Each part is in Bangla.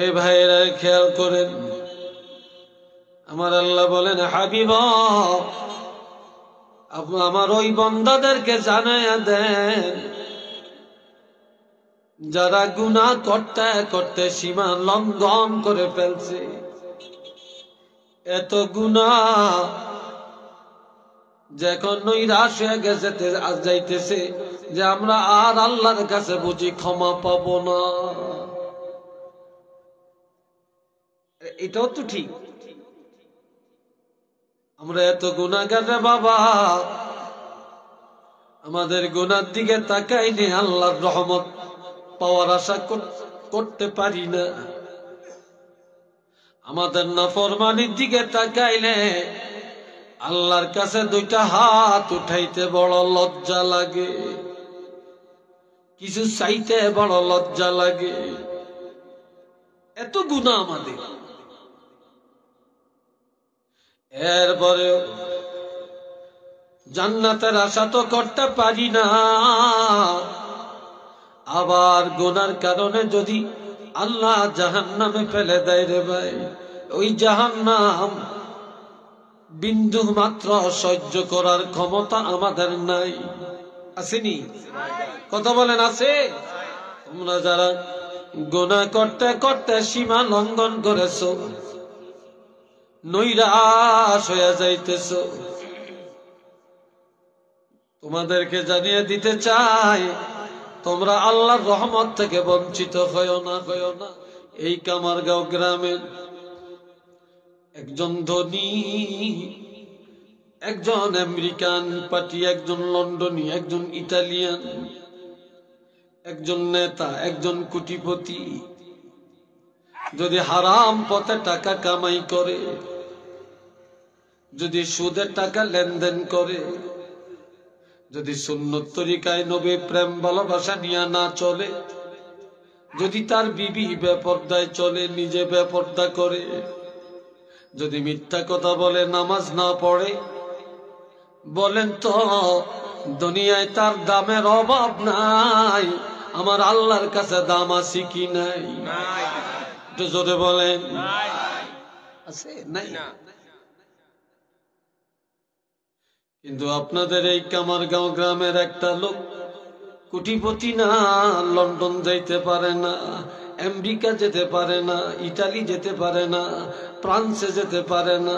এ ভাইরা খেয়াল করেন, আমার আল্লাহ বলেন, হাবিব আমার ওই বান্দাদেরকে জানায়া দেন যারা গুনাহ করতে করতে সীমা লঙ্ঘন করে ফেলছে। এত গুনাহ যখন নৈরাশ হয়ে গেছে, যাইতেছে যে আমরা আর আল্লাহর কাছে বুঝি ক্ষমা পাবো না। এটাও তো ঠিক, আমরা এত গুনাহগার রে বাবা, আমাদের গুনার দিকে তাকাইলে আল্লাহর রহমত পাওয়ার আশা করতে পারি না। আমাদের নাফরমানির দিকে তাকাইলে আল্লাহর কাছে দুইটা হাত উঠাইতে বড় লজ্জা লাগে, কিছু চাইতে বড় লজ্জা লাগে। এত গুনাহ আমাদের, এরপরেও জান্নাতের আশা তো করতে পারি না। আবার গুনার কারণে যদি আল্লাহ জাহান্নামে ফেলে দেয় রে ভাই, ওই জাহান্নাম বিন্দু মাত্র সহ্য করার ক্ষমতা আমাদের নাই। আসেনি? কথা বলেন, আছে? তোমরা যারা গুনাহ করতে করতে সীমা লঙ্ঘন করেছো, নৈরাশ হয়ে যাইতেছো, তোমাদেরকে জানিয়ে দিতে চাই, তোমরা আল্লাহর রহমত থেকে বঞ্চিত হয়ো না, হয়ো না। এই কামারগাঁও গ্রামের একজন ধনী, একজন আমেরিকান পার্টি, একজন লন্ডনী, একজন ইটালিয়ান, একজন নেতা, একজন কোটিপতি যদি হারাম পথে টাকা কামাই করে, যদি সুদের টাকা লেনদেন করে, যদি সুন্নত তরিকায় নবী প্রেম ভালোবাসা নিয়ে না চলে, যদি তার বিবি বেপরদায় চলে, নিজে বেপরদা করে, যদি মিথ্যা কথা বলে, নামাজ না পড়ে, বলেন তো দুনিয়ায় তার দামের অভাব নাই? আমার আল্লাহর কাছে দাম আছে কি নাই? একটু জোরে বলেন, আছে নাই? কিন্তু আপনাদের এই কামারগাঁও গ্রামের একটা লোক কোটিপতি না, লন্ডন যাইতে পারে না, আমেরিকা যেতে পারে না, ইটালি যেতে পারে না, ফ্রান্সে যেতে পারে না,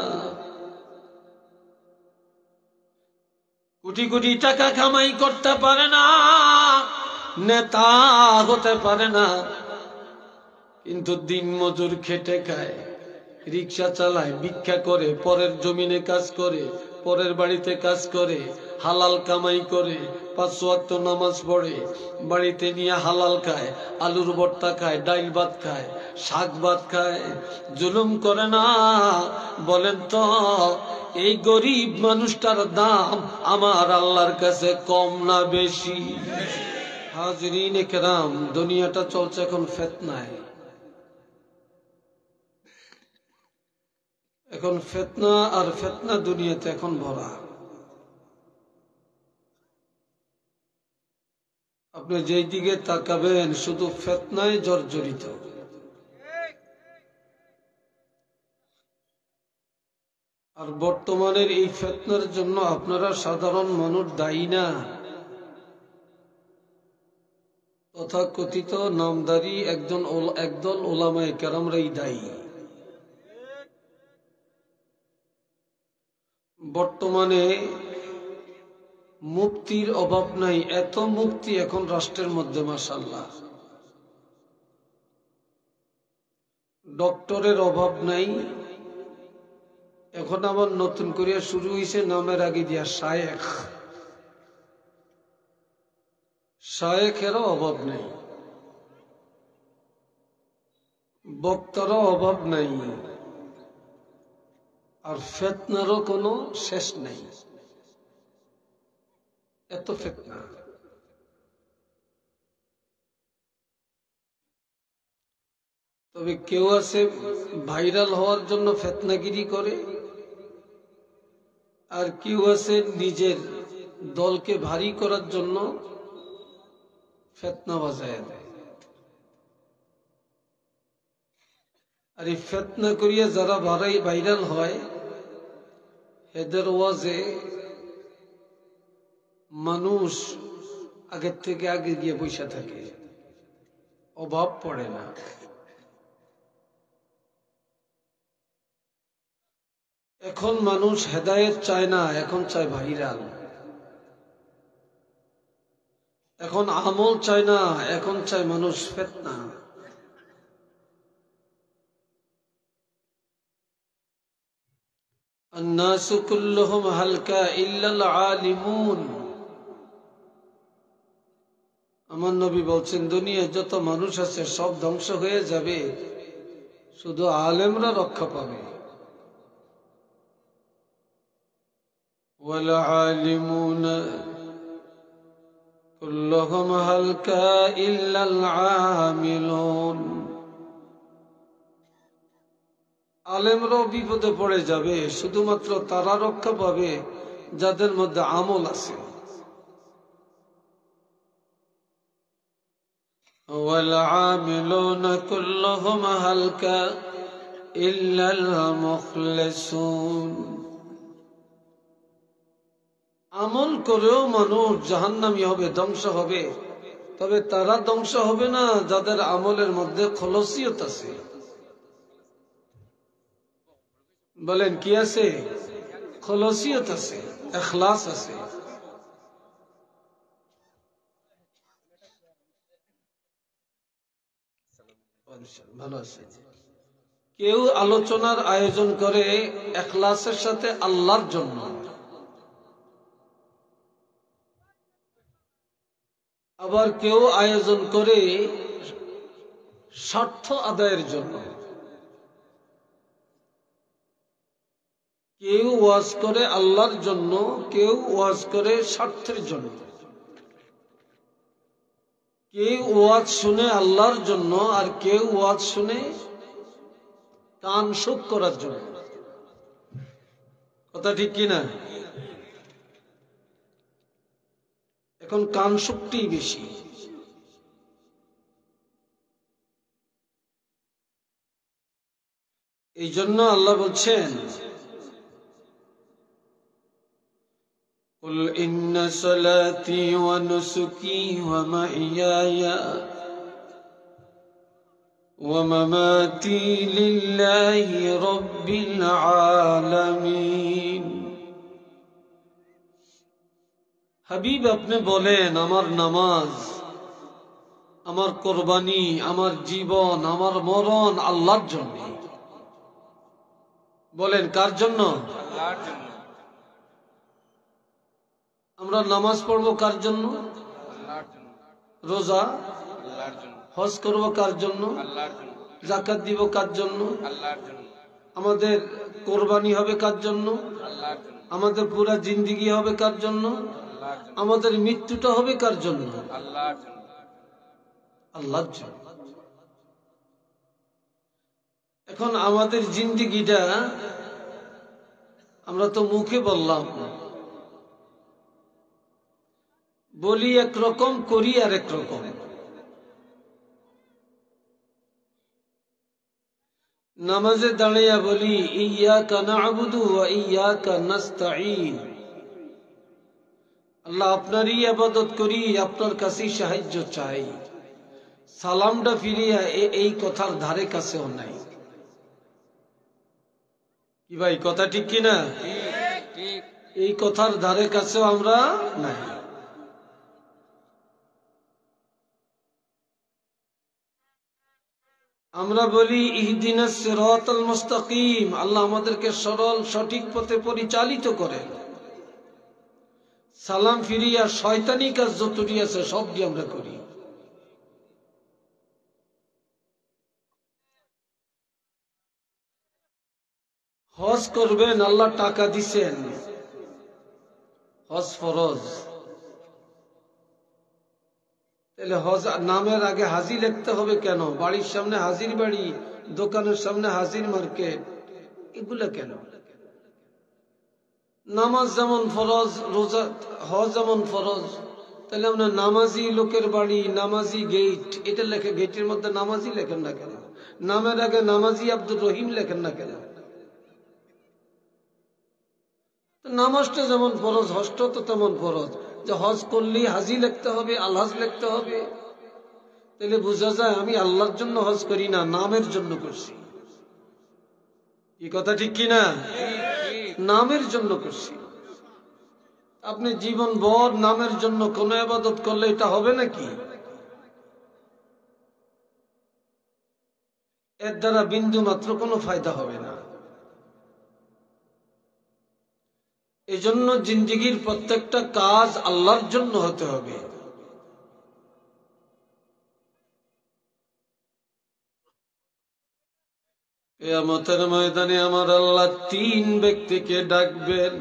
কোটি কোটি টাকা কামাই করতে পারে না, নেতা হতে পারে না, কিন্তু দিন মজুর খেটে খায়, রিক্সা চালায়, ভিক্ষা করে, পরের জমিনে কাজ করে, পরের বাড়িতে কাজ করে, হালাল কামাই করে, 5 ওয়াক্ত নামাজ পড়ে, বাড়িতে নিয়ে হালাল খায়, আলুর ভর্তা খায়, ডাইল ভাত খায়, শাক ভাত খায়, জুলুম করে না? বলেন তো এই গরিব মানুষটার দাম আমার আল্লাহর কাছে কম না বেশি? হাজরিন কেরাম, দুনিয়াটা চলছে এখন ফিতনায়। এখন ফিতনা আর ফিতনা দুনিয়াতে এখন ভরা। আপনি যেই দিকে তাকাবেন শুধু ফিতনায় জর্জরিত। আর বর্তমানের এই ফিতনার জন্য আপনারা সাধারণ মানুষ দায়ী না, তথাকথিত নামদারি একদল উলামায়ে কেরামরাই দায়ী। বর্তমানে মুক্তির অভাব নাই, এত মুক্তি এখন রাষ্ট্রের মধ্যে, মাশাআল্লাহ। ডক্টরের অভাব নাই, এখন আবার নতুন করে শুরু হয়েছে নামের আগে দিয়া শায়েখ, শায়েখেরও অভাব নাই, বক্তারও অভাব নাই, আর ফিতনারও কোনো শেষ নাই। এত ফিতনা। তবে কেউ আছে ভাইরাল হওয়ার জন্য ফিতনাগিরি করে, আর কেউ আছে নিজের দলকে ভারী করার জন্য ফিতনা বাজায় দেয়। আর এই ফিতনা করিয়া যারা ভাইরাল হয় এদের ওয়াজে মানুষ আগের থেকে আগে গিয়ে বসে থাকে, অভাব পড়ে না। এখন মানুষ হেদায়েত চায় না, এখন চায় ভাইরাল। এখন আমল চায় না, এখন চায় মানুষ ফিতনা। الناس كلهم هلكا إلا العالمون। আমার নবী বলছেন দুনিয়ায় যত মানুষ আছে সব ধ্বংস হয়ে যাবে, শুধু আলেমরা রক্ষা পাবে। والعالمون كلهم هلكا إلا العاملون। আলেমরাও বিপদে পড়ে যাবে, শুধুমাত্র তারা রক্ষা পাবে যাদের মধ্যে আমল আছে। والعاملون كلهم هلكا إلا المخلصون। আমল করেও মানুষ জাহান্নামী হবে, ধ্বংস হবে, তবে তারা ধ্বংস হবে না যাদের আমলের মধ্যে খলসিয়ত আছে। বলেন কি আছে? খলসিয়ত আছে, ইখলাস আছে। ভালো আছে। কেউ আলোচনার আয়োজন করে ইখলাসের সাথে আল্লাহর জন্য, আবার কেউ আয়োজন করে স্বার্থ আদায়ের জন্য। কেউ ওয়াজ করে আল্লাহর জন্য, কেউ ওয়াজ করে স্বার্থের জন্য। কেউ ওয়াজ শুনে আল্লাহর জন্য, আর কেউ ওয়াজ শুনে কান সুখ করার জন্য। কথা ঠিক কিনা? এখন কান সুখটি বেশি। এই জন্য আল্লাহ বলছেন قل إن صلاتي ونسكي ومحياي ومماتي لله رب العالمين। হাবিব আপনি বলেন আমার নামাজ, আমার কোরবানি, আমার জীবন, আমার মরণ আল্লাহর জন্য। বলেন কার জন্য? আল্লাহর জন্য। আমরা নামাজ পড়বো কার জন্য? আল্লাহর জন্য। রোজা? আল্লাহর জন্য। হজ করব কার জন্য? আল্লাহর জন্য। যাকাত দিব কার জন্য? আল্লাহর জন্য। আমাদের কোরবানি হবে কার জন্য? আল্লাহর জন্য। আমাদের পুরা জিন্দেগি হবে কার জন্য? আল্লাহর জন্য। আমাদের মৃত্যুটা হবে কার জন্য? আল্লাহর জন্য। আল্লাহর জন্য। এখন আমাদের জিন্দেগিটা আমরা তো মুখে বললাম, বলি একরকম, করি আর একরকম। নামাজে দাঁড়িয়ে বলি ইয়্যাকা না'বুদু ওয়া ইয়্যাকা নাস্তাঈন। আল্লাহ আপনারই ইবাদত করি, আপনার কাছেই সাহায্য চাই। সালামটা ফিরিয়া এই কথার ধারে কাছেও নাই। কি ভাই কথা ঠিক কিনা? ঠিক। এই কথার ধারে কাছেও আমরা নাই। আমরা বলি ইহদিনাস সিরাতাল মুস্তাকিম, আল্লাহ আমাদেরকে সরল সঠিক পথে পরিচালিত করেন। সালাম ফিরিয়া শয়তানি কাজ যতটি আছে সবই আমরা করি। হজ করবেন, আল্লাহ টাকা দিছেন, হজ ফরজ। তাহলে হজ নামের আগে হাজি লিখতে হবে কেন? বাড়ির সামনে হাজির বাড়ি, দোকানের সামনে হাজির মার্কেট, এগুলা কেন? নামাজ যেমন ফরজ, রোজা, হজ যেমন ফরজ, তাহলে আমরা নামাজি লোকের বাড়ি, নামাজি গেট, এটা লেখে, গেটের মধ্যে নামাজি লেখেন না কেন? নামের আগে নামাজি আব্দুর রহিম লেখেন না কেন? নামাজটা যেমন ফরজ, হজটা তো তেমন ফরজ। যে হজ করলে হাজি লিখতে হবে, আলহাজ লিখতে হবে, তাহলে বোঝা যায় আমি আল্লাহর জন্য হজ করি না, নামের জন্য করছি। কি কথা ঠিক কিনা? নামের জন্য করছি। আপনি জীবন ভর নামের জন্য কোন ইবাদত করলে এটা হবে নাকি? এর দ্বারা বিন্দু মাত্র কোনো ফায়দা হবে না। এই জন্য জিন্দেগির প্রত্যেকটা কাজ আল্লাহর জন্য হতে হবে। কিয়ামতের ময়দানে আমার আল্লাহ 3 ব্যক্তিকে ডাকবেন।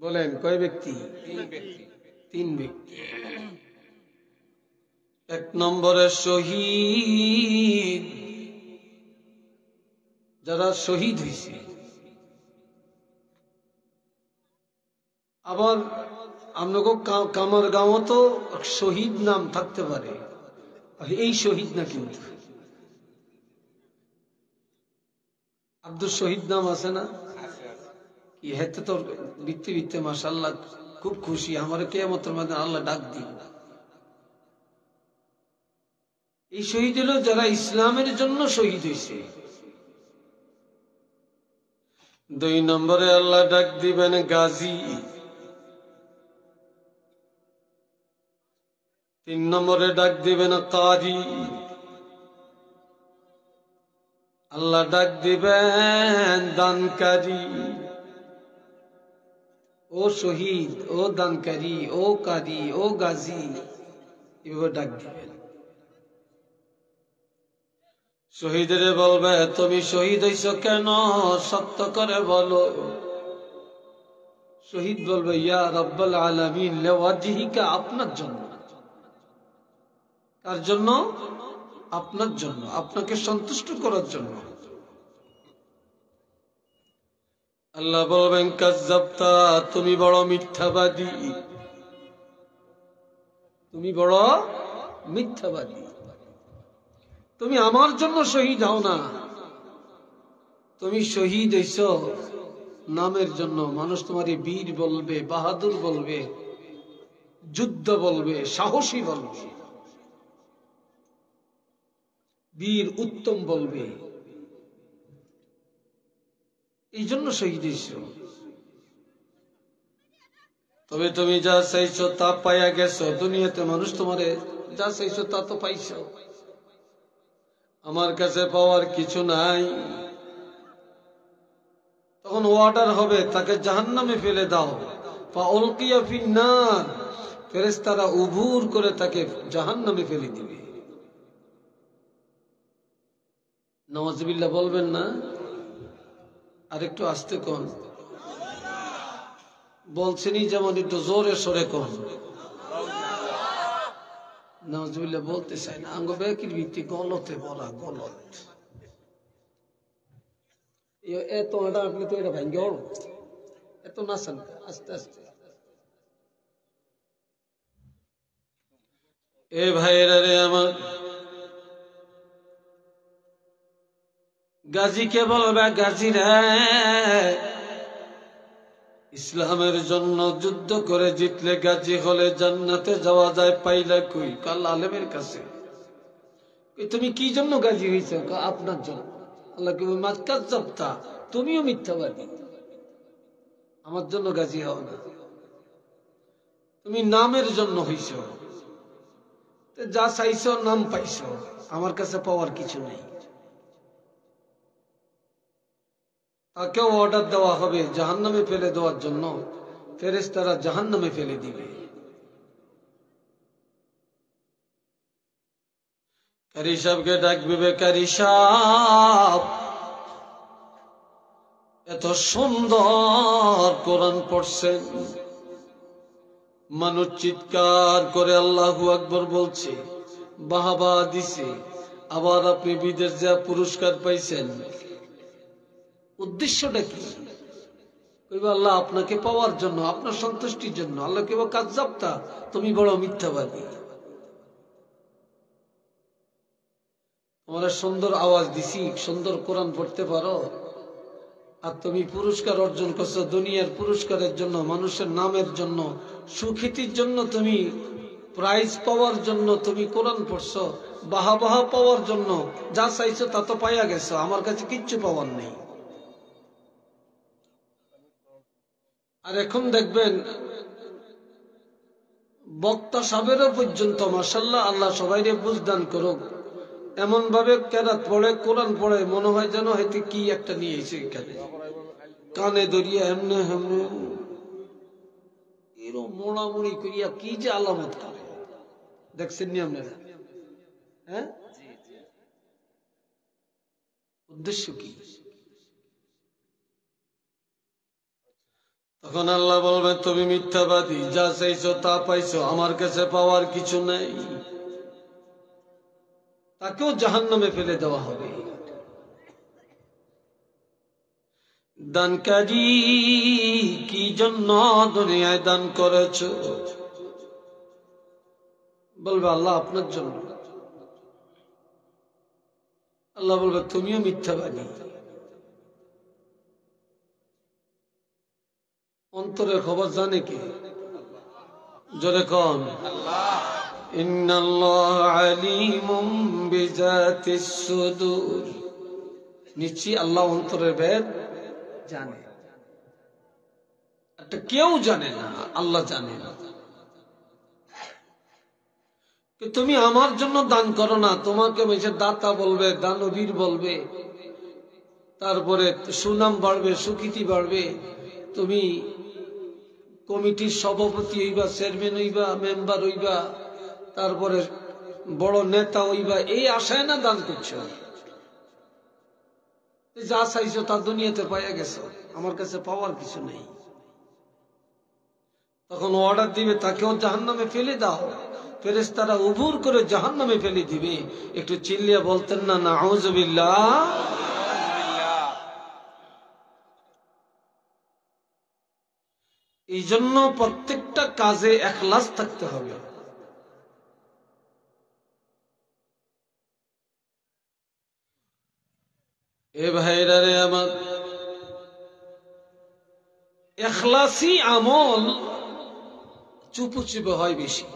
বলেন কয় ব্যক্তি? 3 ব্যক্তি। 1 নম্বরে শহীদ, যারা শহীদ হয়েছে। আবার আপনাকে কামার গাঁও তো শহীদ নাম থাকতে পারে, এই শহীদ না, কিন্তু আব্দুল শহীদ নাম আছে না? কি হেতে তোর বৃত্তি বৃত্তে মাশাআল্লাহ খুব খুশি, আমার কিয়ামতের মধ্যে আল্লাহ ডাক দিব। এই শহীদ হলো যারা ইসলামের জন্য শহীদ হয়েছে। 2 নম্বরে আল্লাহ ডাক দিবেন গাজী। 3 নম্বরে ডাক দিবেন কারি। আল্লাহ ডাক দিবেন দানকারী। ও শহীদ, ও দানকারী, ও কারি, ও গাজী, এভাবে ডাক দিবেন। শহীদরে বলবে তুমি শহীদ হইছ কেন, সত্য করে বলো। শহীদ বলবে ইয়া রাব্বাল আলামিন লিওয়াজহিকা, আপনার জন্য। কার জন্য? আপনার জন্য, আপনাকে সন্তুষ্ট করার জন্য। আল্লাহ বলবেন কাজ্জাবতা, তুমি বড় মিথ্যাবাদী, তুমি বড় মিথ্যাবাদী। তুমি আমার জন্য শহীদ হও না, তুমি শহীদ হইছ নামের জন্য। মানুষ তোমারে বীর বলবে, বাহাদুর বলবে, যুদ্ধ বলবে, সাহসী বলবে, বীর উত্তম বলবে, এই জন্য শহীদ হইছ। তবে তুমি যা চাইছো তা পাইয়া গেছো। দুনিয়াতে মানুষ তোমারে যা চাইছো তা তো পাইছো, আমার কাছে পাওয়ার কিছু নাই। তখন অর্ডার হবে তাকে জাহান্নামে ফেলে দাও। ফাউলকিয়া ফিন্নার, ফেরেশতারা উবুর করে তাকে জাহান্নামে ফেলে দিবে। নাউযুবিল্লাহ বলবেন না? আরেকটু আস্তে কোন, বলছেনই যেমন একটু জোরে সরে কোন। নাউযুবিল্লাহ বলতে চাই না, আঙ্গ বেকির ভিত্তি গলতে বলা, গলত। এত এটা আপনি তো এটা ভাঙ্গে এত নাচান, আস্তে আস্তে। এ ভাইরা রে আমার, গাজীকে বলবে গাজী রে, ইসলামের জন্য যুদ্ধ করে জিতলে গাজী হলে জান্নাতে যাওয়া যায়, পাইলা কই? কাল আলেমের কাছে। তুমি কি জন্য গাজী হয়েছ? আপনার জন্য। আল্লাহ কি কাজ্জাবতা, তুমিও মিথ্যাবাদী, আমার জন্য গাজী হও না, তুমি নামের জন্য হইছ। যা চাইছ নাম পাইছ, আমার কাছে পাওয়ার কিছু নেই। তাকেও অর্ডার দেওয়া হবে জাহান্নামে ফেলে দেওয়ার জন্য, ফেরেশতারা জাহান্নামে ফেলে দিবে। কারি সাহেবকে ডাকবে, কারি সাহেব এত সুন্দর কোরআন পড়ছেন, মানুষ চিৎকার করে আল্লাহু আকবার বলছে, বাহাবা দিছে, আবার আপনি বিদেশ যা পুরস্কার পাইছেন, উদ্দেশ্যটা কি? কইবা আল্লাহ আপনাকে পাওয়ার জন্য, আপনার সন্তুষ্টির জন্য। আল্লাহ কেবল কাজ্জাবতা, তুমি বড় মিথ্যাবাদী। আমরা সুন্দর আওয়াজ দিছি, সুন্দর কোরআন পড়তে পারো, আর তুমি পুরস্কার অর্জন করছো দুনিয়ার পুরস্কারের জন্য, মানুষের নামের জন্য, সুখ্যাতির জন্য, তুমি প্রাইজ পাওয়ার জন্য তুমি কোরআন পড়ছো, বাহা বাহা পাওয়ার জন্য যা চাইছো তা তো পাইয়া গেছো, আমার কাছে কিচ্ছু পাওয়ার নেই। আর এখন দেখবেন বক্তা সাহেবেরও পর্যন্ত মাশাআল্লাহ, আল্লাহ সবাইরে বুঝদান করুক, এমন ভাবে কেরাত পড়ে, কোরআন পড়ে, মনে হয় যেন হয়তো কি একটা নিয়ে এসে এখানে কানে ধরিয়া এমনে হেমনে এরো মোড়ামুড়ি করিয়া কি যে আলামত করে দেখছেন নি আপনারা? হ্যাঁ, উদ্দেশ্য কি? তখন আল্লাহ বলবে তুমি মিথ্যাবাদী, যা চাইছো তা পাইছো, আমার কাছে পাওয়ার কিছু নেই। তাকেও জাহান্নামে ফেলে দেওয়া হবে। দানকারী কি জন্য দুনিয়ায় দান করেছো? বলবে আল্লাহ আপনার জন্য। আল্লাহ বলবে তুমিও মিথ্যাবাদী। অন্তরের খবর জানে কে? জোরে কন আল্লাহ। ইন্নাল্লাহ আলিমুম বিজাতিস সুদূর, নিশ্চয়ই আল্লাহ অন্তরের ভেদ জানে। এটা কেউ জানে না, আল্লাহ জানে না। তুমি আমার জন্য দান করো না, তোমাকে বেশি দাতা বলবে, দানবীর বলবে, তারপরে সুনাম বাড়বে, সুখ্যাতি বাড়বে, তুমি কমিটির সভাপতি হইবা, চেয়ারম্যান হইবা, মেম্বার হইবা, তারপরে বড় নেতা হইবা, এই আশায় না দান করছো। যা চাইছো তা দুনিয়াতে পাইয়া গেছো, আমার কাছে পাওয়ার কিছু নেই। তখন অর্ডার দিবে তাকেও জাহান্নামে ফেলে দাও, ফেরেশতারা উবুর করে জাহান্নামে ফেলে দিবে। একটু চিল্লিয়া বলতেন না নাউযুবিল্লাহ। এই জন্য প্রত্যেকটা কাজে ইখলাস থাকতে হবে। এ ভাইরা রে আমার, ইখলাসী আমল চুপু চুপে হয় বেশি।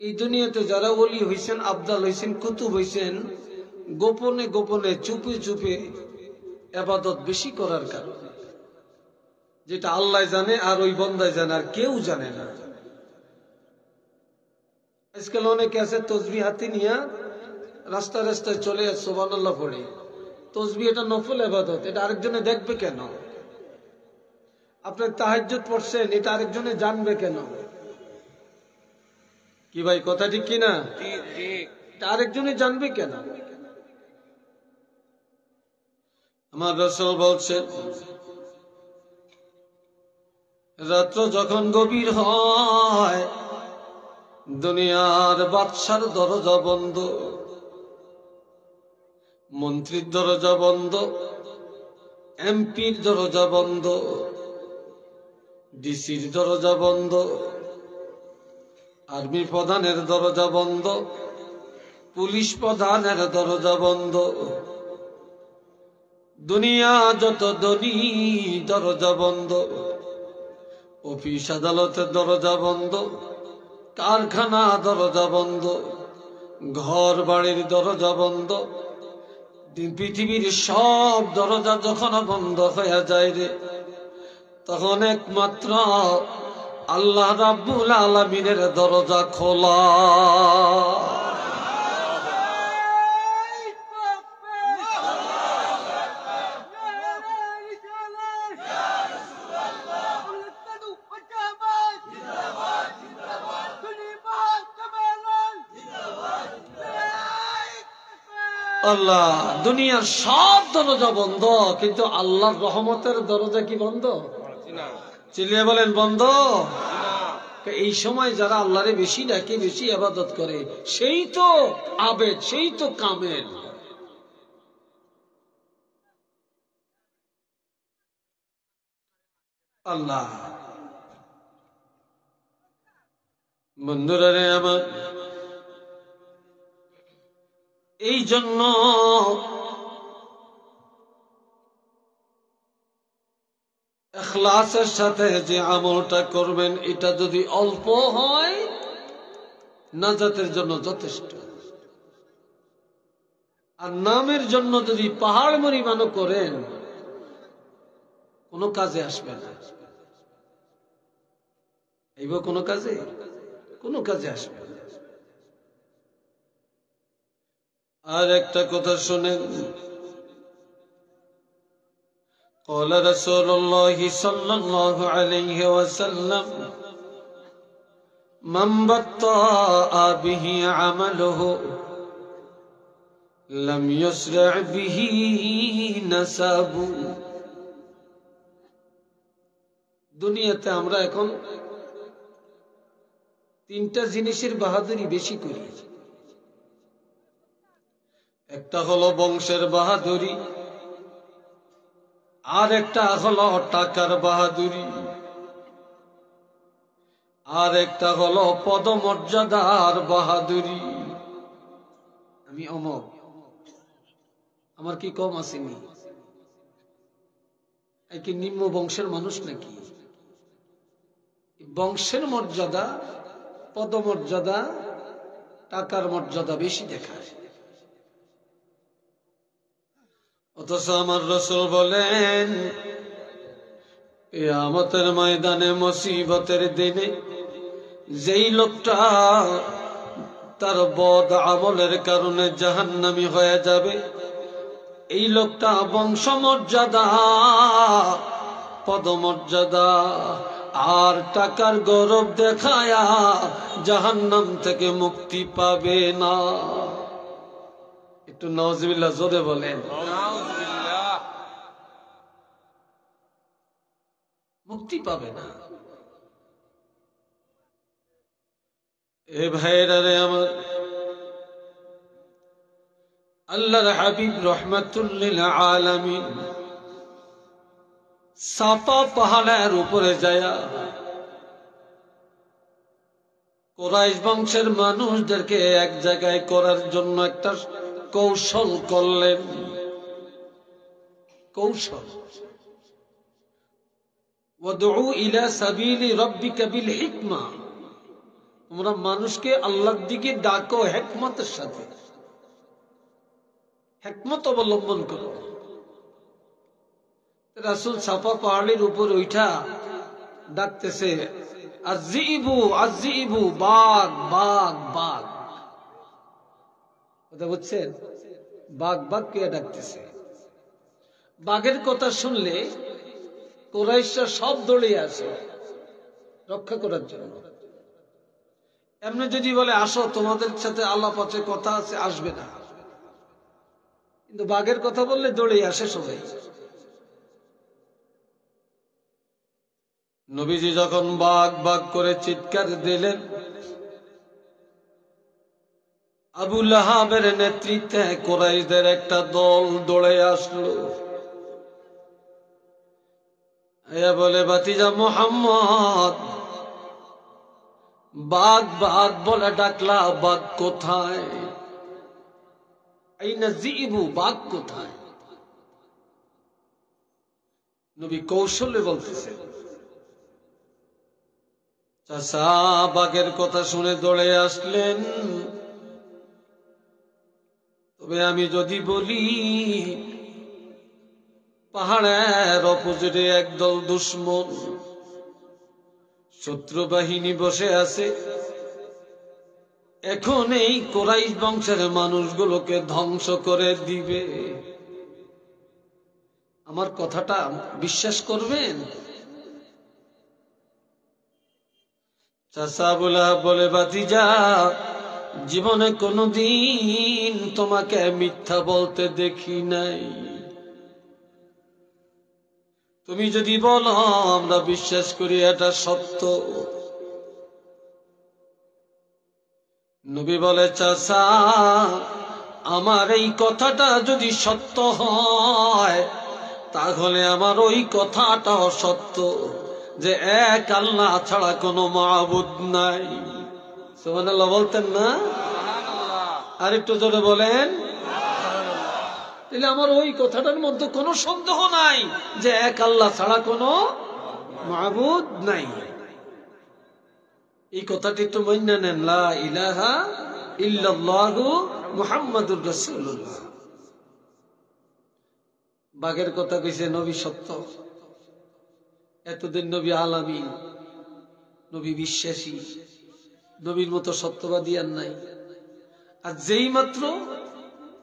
এই দুনিয়াতে যারা ওলি হইছেন, আবদাল হইছেন, কুতুব হইছেন, গোপনে গোপনে চুপে চুপে ইবাদত বেশি করার কারণে, যেটা আল্লাহ জানে আর ওই বান্দায় জানে, আর কেউ জানে না। আজকাল অনেকে আছে তসবিহ হাতে নিয়ে রাস্তা রাস্তায় চলে সুবহানাল্লাহ পড়ে। তসবিহ এটা নফল ইবাদত, এটা আরেকজনে দেখবে কেন? আপনি তাহাজ্জুদ পড়ছেন, এটা আরেকজনে জানবে কেন? কি ভাই, কথা ঠিক কিনা? এটা আরেকজনে জানবে কেন? আমার রাসূল বলছেন, রাত্র যখন গভীর হয়, দুনিয়ার বাদশার দরজা বন্ধ, মন্ত্রীর দরজা বন্ধ, এমপির দরজা বন্ধ, ডিসির দরজা বন্ধ, আর্মি প্রধানের দরজা বন্ধ, পুলিশ প্রধানের দরজা বন্ধ, দুনিয়া যত ধনী দরজা বন্ধ, অফিস আদালতের দরজা বন্ধ, কারখানা দরজা বন্ধ, ঘর বাড়ির দরজা বন্ধ, পৃথিবীর সব দরজা যখন বন্ধ হয়ে যায় রে, তখন একমাত্র আল্লাহ রাব্বুল আলামিনের দরজা খোলা। আল্লাহ, দুনিয়ার সব দরজা বন্ধ, কিন্তু আল্লাহর রহমতের দরজা কি বন্ধ? চিল্লিয়ে বলেন বন্ধ। এই সময় যারা আল্লাহরে বেশি ডাকে, বেশি ইবাদত করে, সেই তো আবেদ, সেই তো কামেল। আল্লাহ, বন্ধুরা রে আমার, এই জন্য ইখলাসের সাথে যে আমলটা করবেন এটা যদি অল্প হয় নাজাতের জন্য যথেষ্ট। আর নামের জন্য যদি পাহাড় পরিমাণও করেন কোনো কাজে আসবে না, এইবার কোনো কাজে আসবে না। আর একটা কথা শুনেন, قال رسول الله صلى الله عليه وسلم من بطأ به عمله لم يسرع به نسبه। দুনিয়াতে আমরা এখন তিনটা জিনিসের বাহাদুরি বেশি করি। একটা হলো বংশের বাহাদুরি, আর একটা হলো টাকার বাহাদুরি, আর একটা হলো পদমর্যাদার বাহাদুরি। আমি অমর, আমার কি কম আসেনি? কি নিম্ন বংশের মানুষ নাকি? বংশের মর্যাদা, পদমর্যাদা, টাকার মর্যাদা বেশি দেখায়। অথচ আমার রাসূল বলেন কিয়ামতের ময়দানে মুসিবতের দিনে যেই লোকটা তার বদ আমলের কারণে জাহান্নামী হয়ে যাবে, এই লোকটা বংশমর্যাদা, পদমর্যাদা আর টাকার গৌরব দেখায়া জাহান্নাম থেকে মুক্তি পাবে না। একটু নাউজুবিল্লাহ জোরে বলেন। মুক্তি পাবে না। এ ভাইরা রে আমার, আল্লাহর হাবিব রাহমাতুল লিল আলামিন সাফা পাহাড়ের উপরে যায়া কুরাইশ বংশের মানুষদেরকে এক জায়গায় করার জন্য একটা কৌশল করলেন। কৌশল, ওয়াদউ ইলা সাবিলি রাব্বিকা বিল হিকমা, তোমরা মানুষকে আল্লাহর দিকে ডাকো হিকমতের সাথে, হিকমত অবলম্বন করো। রাসূল সাফা পাহাড়ের উপর উঠা ডাকতেছে, আজিবু আজিবু, বাঘ বাঘ বাঘ। কথা বুঝছেন? বাঘ বাঘ কে ডাকতেছে? বাঘের কথা শুনলে কুরাইশরা সব দৌড়ে আসে রক্ষা করার জন্য। এমনি যদি বলে আসো তোমাদের সাথে আলাপ আছে, কথা আছে, আসবে না। কিন্তু বাঘের কথা বললে দৌড়ে আসে সবাই। নবীজি যখন বাঘ বাঘ করে চিৎকার দিলেন, আবু লাহাবের নেতৃত্বে কুরাইশদের একটা দল দৌড়ে আসলো। বলে, ভাতিজা মুহাম্মদ, বাঘ বাঘ বলে ডাকলা, বাঘ কোথায়? আইনা জিবু, বাঘ কোথায়? নবী কৌশলে বলতেছে। চাচা বাঘের কথা শুনে দৌড়ে আসলেন। তবে আমি যদি বলি পাহাড়ের অপোজিটে একদল দুশমন শত্রু বাহিনী বসে আছে, এখন এই কুরাইশ বংশের মানুষগুলোকে ধ্বংস করে দিবে। আমার কথাটা বিশ্বাস করবেন? চাচা বলে, ভাতিজা, জীবনে কোনদিন তোমাকে মিথ্যা বলতে দেখি নাই। তুমি যদি বলো আমরা বিশ্বাস করি এটা সত্য। নবী বলে, চাচা, আমার এই কথাটা যদি সত্য হয় তাহলে আমার ওই কথাটাও সত্য যে এক আল্লাহ ছাড়া কোনো মাবুদ নাই। সুবহানাল্লাহ বলতেন না? আর একটু জোরে বলেন। তাহলে আমার ওই কথাটার মধ্যে কোনো সন্দেহ নাই যে এক আল্লাহ ছাড়া কোনো মাবুদ নাই। এই কথাটি তো মাইনা নেন, লা ইলাহা ইল্লাল্লাহু মুহাম্মাদুর রাসূলুল্লাহ। বাঘের কথা কইছে নবী সত্য, এতদিন নবী আলামিন, নবী বিশ্বাসী, নবীর মতো সত্যবাদী আর নাই। আর যেই মাত্র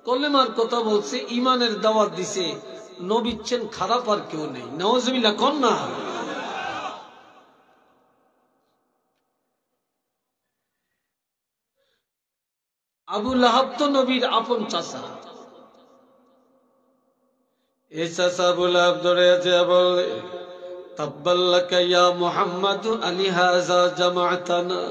কলেমার কথা বলছে, ইমানের দাওয়াত দিছে, নবীর চেন খারাপ আর কেউ নেই। নাউজুবিল্লাহ কোন না। আবু লাহাব তো নবীর আপন চাচা। এই চাচা আবু লাহাব ধরে আছে, বলে তাব্বাল্লাকা ইয়া মুহাম্মাদু আলিহাযা জামাআতানা।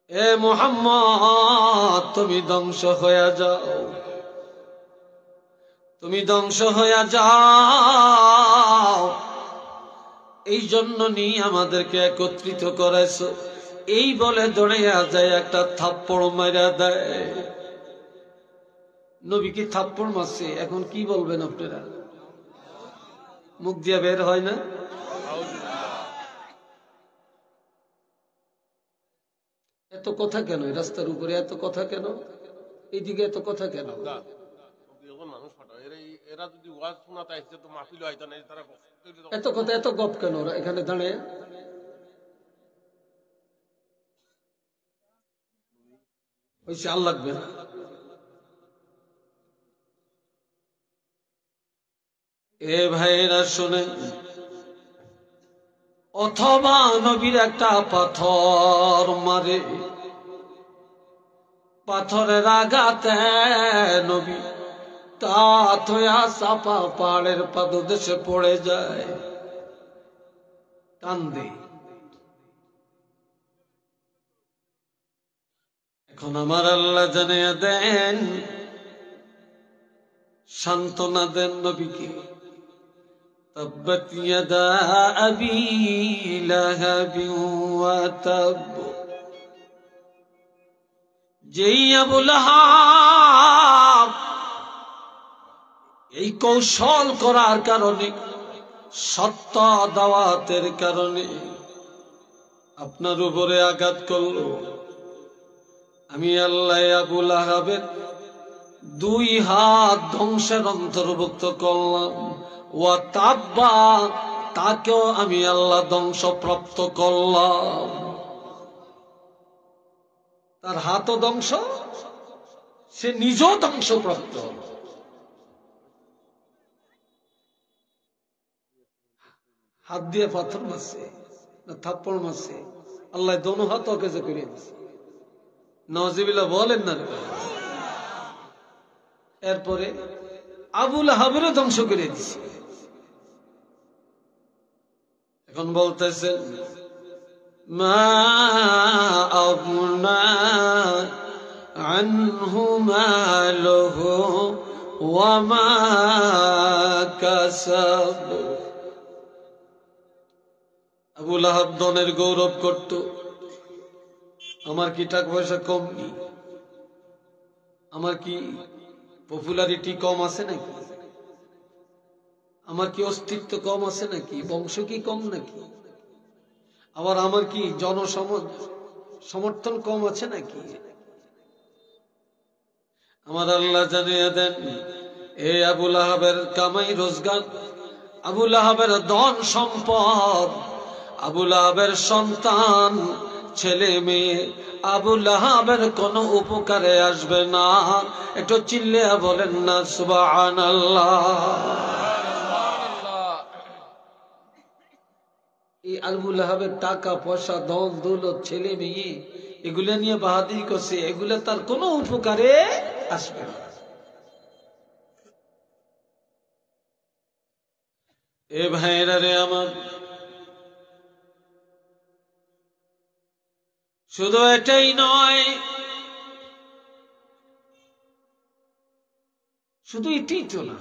এ মুহাম্মদ, তুমি ধ্বংস হয়ে যাও, তুমি ধ্বংস হয়ে যাও, এই জন্য নিয়ে আমাদেরকে একত্রিত করেছো। এই বলে দৌড়াইয়া যায়, একটা থাপ্পড় মাইরা দেয়। নবী কি থাপ্পড় মারছে? এখন কি বলবেন আপনারা? মুখ দিয়ে বের হয় না? এত কথা কেন? রাস্তার উপরে এত কথা কেন? এইদিকে এত কথা কেন? এত কথা, এত গপ কেন এখানে দাঁড়িয়ে? হয়েছে, আর লাগবে না। এ ভাইরা শোনেন, অথবা নবীর একটা পাথর মারে, পাথরের আঘাতে নবী কাত হইয়া চাপা পাহাড়ের পাদদেশে পড়ে যায়, কান্দে। এখন আমার আল্লাহ জানিয়ে দেন, সান্ত্বনা দেন নবীকে। তাব্বাত ইয়াদা আবি লাহাবিন ওয়া তাব। যেই আবু লাহাব এই কৌশল করার কারণে, সত্য দাওয়াতের কারণে আপনার উপরে আঘাত করলো, আমি আল্লাহ আবু লাহাবের 2 হাত ধ্বংসের অন্তর্ভুক্ত করলাম। ওয়া তাব্বা, তাকেও আমি আল্লাহ ধ্বংসপ্রাপ্ত করলাম। তার হাতও ধ্বংস, সে নিজেও ধ্বংসপ্রাপ্ত। হাত দিয়ে পাথর মারছে না থাপ্পড় মারছে? আল্লাহ দোনো হাত অকেজো করে দিচ্ছে। নাউজুবিল্লাহ বলেন না। এরপরে আবু লাহাবেরও ধ্বংস করে দিচ্ছে। এখন বলতেছেন, মা আগনা আনহু মালুহু ওয়া মা কাসাব। আবু লাহাব ধনের গৌরব করত, আমার কি টাকা পয়সা কম নেই, আমার কি পপুলারিটি কম আছে নাকি, আমার কি অস্তিত্ব কম আছে নাকি, বংশ কি কম নাকি, আবার আমার কি সমর্থন কম আছে নাকি? আমার আল্লাহ জানিয়ে দেন, এ আবু লাহাবের কামাই রোজগার, আবু লাহাবের ধন সম্পদ, আবু লাহাবের সন্তান ছেলে মেয়ে আবু লাহাবের কোনো উপকারে আসবে না। একটু চিল্লিয়া বলেন না সুবহানাল্লাহ। এই আবু লাহাবের টাকা পয়সা, ধন দৌলত, ছেলে মেয়ে, এগুলা নিয়ে বাহাদুরি করছে, এগুলা তার কোনো উপকারে আসবে না। এ ভাইরা রে আমার, শুধু এটাই নয়, শুধু এটাই তো না,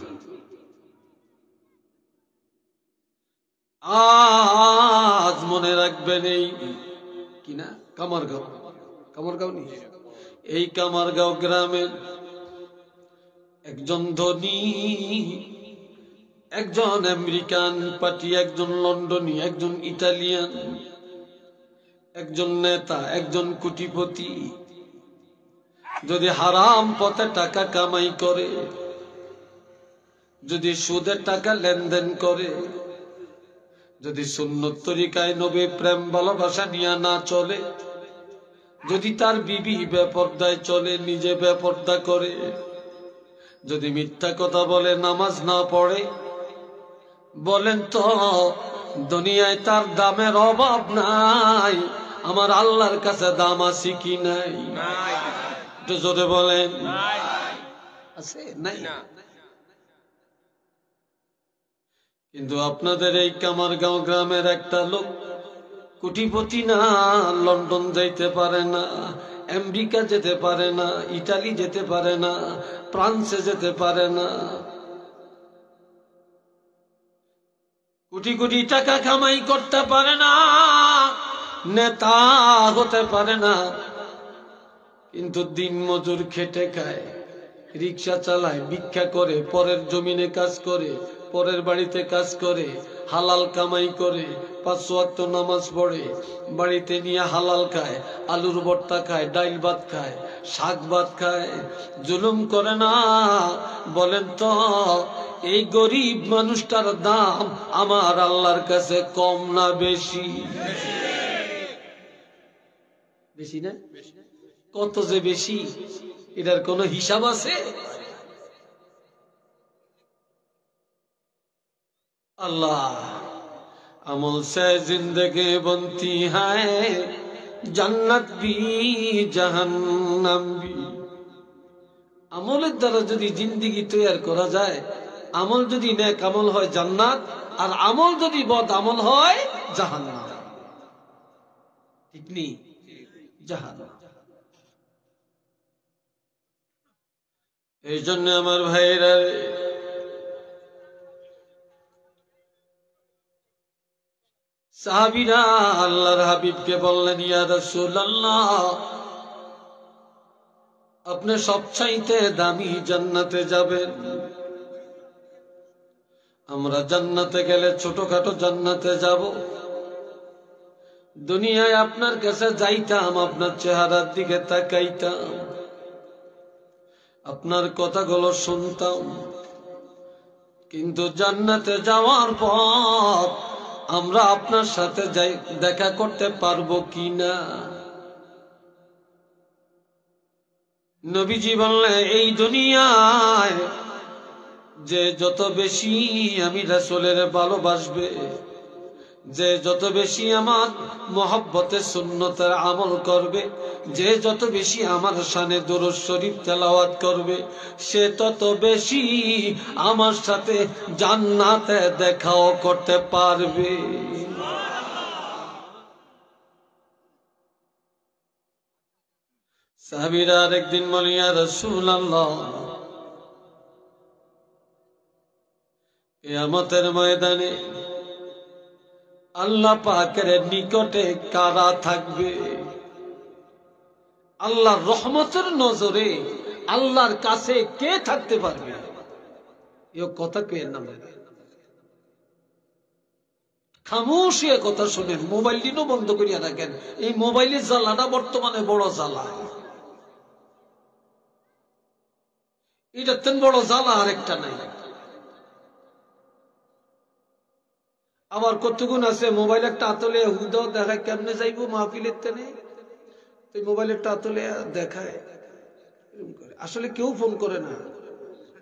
আজ মনে রাখবেন এই কিনা কামারগাঁও নি, এই কামারগাঁও গ্রামের একজন ধনী, একজন আমেরিকান পার্টি, একজন লন্ডনী, একজন ইটালিয়ান, একজন নেতা, একজন কোটিপতি যদি হারাম পথে টাকা কামাই করে, যদি সুদের টাকা লেনদেন করে, যদি সুন্নত তরিকায় নবী প্রেম ভালোবাসা নিয়ে না চলে, যদি তার বিবি বেপরদায় চলে, নিজে বেপরদা করে, যদি মিথ্যা কথা বলে, নামাজ না পড়ে, বলেন তো দুনিয়ায় তার দামের অভাব নাই? আমার আল্লাহর কাছে দাম আছে কি নাই? একটু জোরে বলেন, আছে নাই? কিন্তু আপনাদের এই কামারগাঁও গ্রামের একটা লোক কোটিপতি না, লন্ডন যাইতে পারে না, আমেরিকা যেতে পারে না, ইটালি যেতে পারে না, ফ্রান্সে যেতে পারে না, কোটি কোটি টাকা কামাই করতে পারে না, নেতা হতে পারে না, কিন্তু দিন মজুর খেটে খায়, রিক্সা চালায়, ভিক্ষা করে, পরের জমিনে কাজ করে, পরের বাড়িতে কাজ করে, হালাল কামাই করে, 5 ওয়াক্ত নামাজ পড়ে, বাড়িতে নিয়ে হালাল খায়, আলুর ভর্তা খায়, ডাইল ভাত খায়, শাক ভাত খায়, জুলুম করে না? বলেন তো এই গরিব মানুষটার দাম আমার আল্লাহর কাছে কম না বেশি? বেশি না? কত যে বেশি, এটার কোনো হিসাব আছে? अल्लाह अमल से जिंदगी बनती है, जन्नत भी जहन्नम भी। আমলের দ্বারা যদি জিন্দেগি তৈরি করা যায়, আমল যদি নেক আমল হয় জান্নাত, আর আমল যদি বদ আমল হয় জাহান্নাম। ঠিক নেই? জাহান্নাম। এই জন্য আমার ভাইরা, সাহাবীরা আল্লাহর হাবিবকে বললেন, ইয়া রাসূলুল্লাহ, আপনি সবচাইতে দামি জান্নাতে যাবেন। আমরা জান্নাতে গেলে ছোটখাটো জান্নাতে যাব। দুনিয়ায় আপনার কাছে যাইতাম, আপনার চেহারার দিকে তাকাইতাম, আপনার কথাগুলো শুনতাম, কিন্তু জান্নাতে যাওয়ার পর আমরা আপনার সাথে দেখা করতে পারবো কিনা? নবীজি বললেন, এই দুনিয়ায় যে যত বেশি আমি রাসূলের ভালোবাসবে, যে যত বেশি আমার মহব্বতে সুন্নতের আমল করবে, যে যত বেশি আমার শানে দুরূদ শরীফ তেলাওয়াত করবে, সে তত বেশি আমার সাথে জান্নাতে দেখাও করতে পারবে। সাহাবীরা আরেকদিন বলেন, ইয়া রাসূলুল্লাহ, কিয়ামতের ময়দানে আল্লাহ পাকের নিকটে কারা থাকবে? আল্লাহর রহমতের নজরে আল্লাহর কাছে কে থাকতে পারবে? এ কথা কে না খামোশ কথা শুনেন, মোবাইল দিনও বন্ধ করিয়া রাখেন। এই মোবাইলের জ্বালাটা বর্তমানে বড় জ্বালা, এটার তেন বড় জ্বালা আরেকটা নাই। আবার কতগুণ আছে, মোবাইল একটা আতলে হুদাও দেখায়, কেমনে যাইবো মাহফিলের তেনে, মোবাইল একটা আতলে দেখায়, আসলে কেউ ফোন করে না,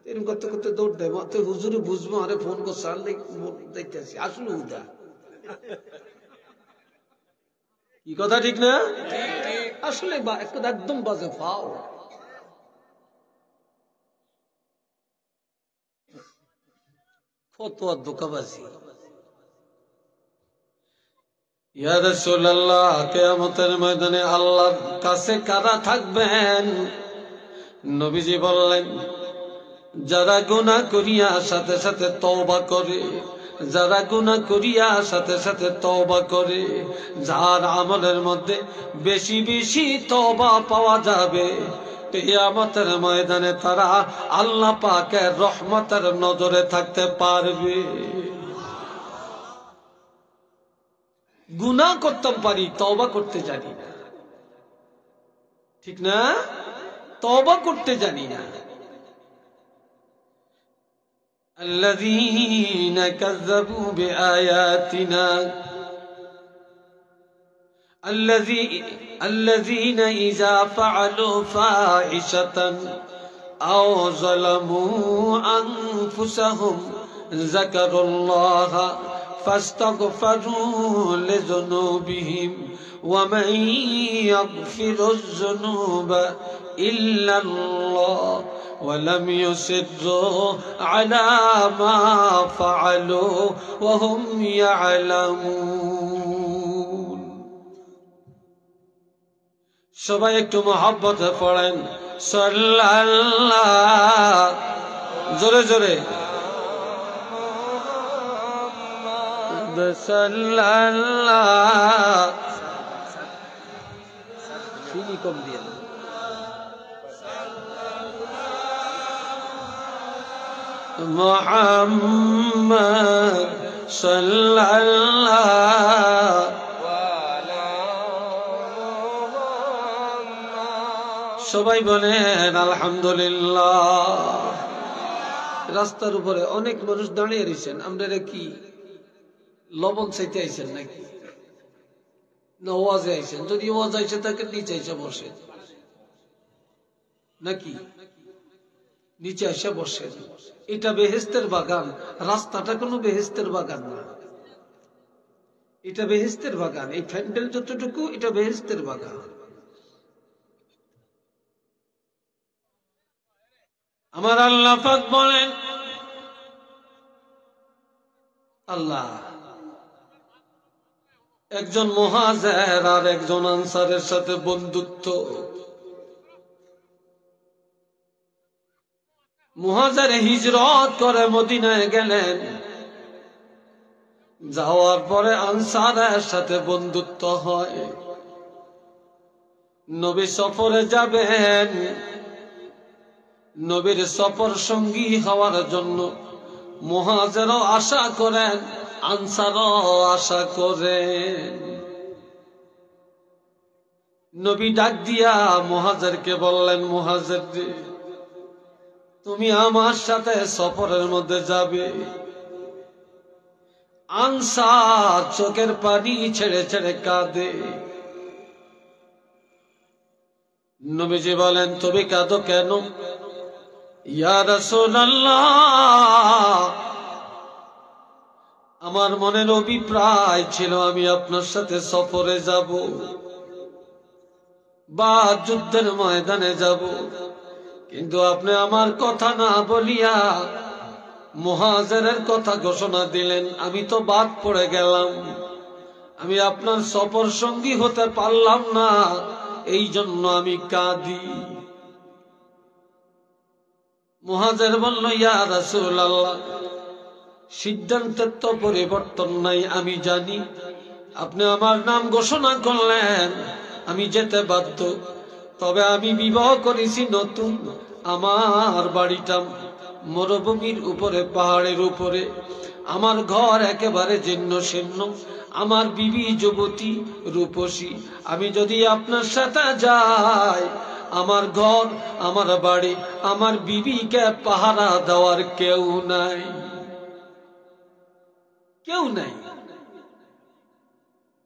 এরকম করতে করতে দৌড় দেয়, হুজুরে বুঝবো, আরে ফোন করছে, দেখতে আসি, আসলে হুদা। কি কথা ঠিক না? আসলে একদম বাজে ফাও। কত ধোঁকাবাজি। ইয়া রাসূলুল্লাহ, কিয়ামতের ময়দানে আল্লাহর কাছে কারা থাকবেন? নবীজি বললেন, যারা গুনাহ করিয়া সাথে সাথে তওবা করে, যারা গুনাহ করিয়া সাথে সাথে তওবা করে, যার আমলের মধ্যে বেশি বেশি তওবা পাওয়া যাবে, কিয়ামতের ময়দানে তারা আল্লাহ পাকের রহমতের নজরে থাকতে পারবে। গুনাহ করতে পারি, তওবা করতে জানি না, ঠিক না? তওবা করতে জানি না। الذين كذبوا بآياتنا الذين إذا فعلوا فاحشة أو ظلموا أنفسهم ذكروا الله فاستغفروا لذنوبهم ومن يغفر الذنوب إلا الله ولم يصروا على ما فعلوا وهم يعلمون। সবাই একটু মহব্বতে পড়েন সাল্লাল্লাহ, জোরে জোরে সাল্লাল্লাহ, ফিনি কম দিয়ে মুহাম্মদ সাল্লাল্লাহ। সবাই বলেন আলহামদুলিল্লাহ। রাস্তার উপরে অনেক মানুষ দাঁড়িয়ে রয়েছেন, আপনারা কি লবণ চাইতে আইছেন নাকি না ওয়াজে আইছেন? যদি ওয়াজ আইছে তাকে নিচে এসে বসেন, নাকি নিচে এসে বসেন। এটা বেহেশতের বাগান, রাস্তাটা কোনো বেহেশতের বাগান না, এটা বেহেশতের বাগান। এই প্যান্ডেল যতটুকু, এটা বেহেশতের বাগান। আমার আল্লাহ পাক বলেন, আল্লাহ একজন মুহাজির আর একজন আনসারের সাথে বন্ধুত্ব। মুহাজির হিজরত করে মদিনায় গেলেন, যাওয়ার পরে আনসারের সাথে বন্ধুত্ব হয়। নবী সফরে যাবেন, নবীর সফর সঙ্গী হওয়ার জন্য মুহাজিরও আশা করেন, আনসারও আশা করেন। নবী ডাক দিয়া মুহাজিরকে বললেন, মুহাজির রে, তুমি আমার সাথে সফরের মধ্যে যাবে। আনসার চোখের পানি ছেড়ে ছেড়ে কাঁদে। নবীজি বলেন, তুমি কাঁদো কেন? ইয়া রাসূলুল্লাহ, আমার মনের অভিপ্রায় ছিল আমি আপনার সাথে সফরে যাব বা যুদ্ধের ময়দানে যাব, কিন্তু আপনি আমার কথা না বলিয়া মুহাজিরের কথা ঘোষণা দিলেন। আমি তো বাদ পড়ে গেলাম, আমি আপনার সফর সঙ্গী হতে পারলাম না, এই জন্য আমি কাঁদি। মুহাজির বলল, ইয়া রাসূলুল্লাহ, সিদ্ধান্তের তো পরিবর্তন নাই, আমি জানি আপনি আমার নাম ঘোষণা করলেন, আমি যেতে বাধ্য। তবে আমি বিবাহ করেছি নতুন, আমার বাড়িটা মরুভূমির উপরে, পাহাড়ের উপরে, আমার ঘর একেবারে জীর্ণ শীর্ণ, আমার বিবি যুবতী রূপসী। আমি যদি আপনার সাথে যাই, আমার ঘর, আমার বাড়ি, আমার বিবিকে পাহারা দেওয়ার কেউ নাই, কেউ নাই।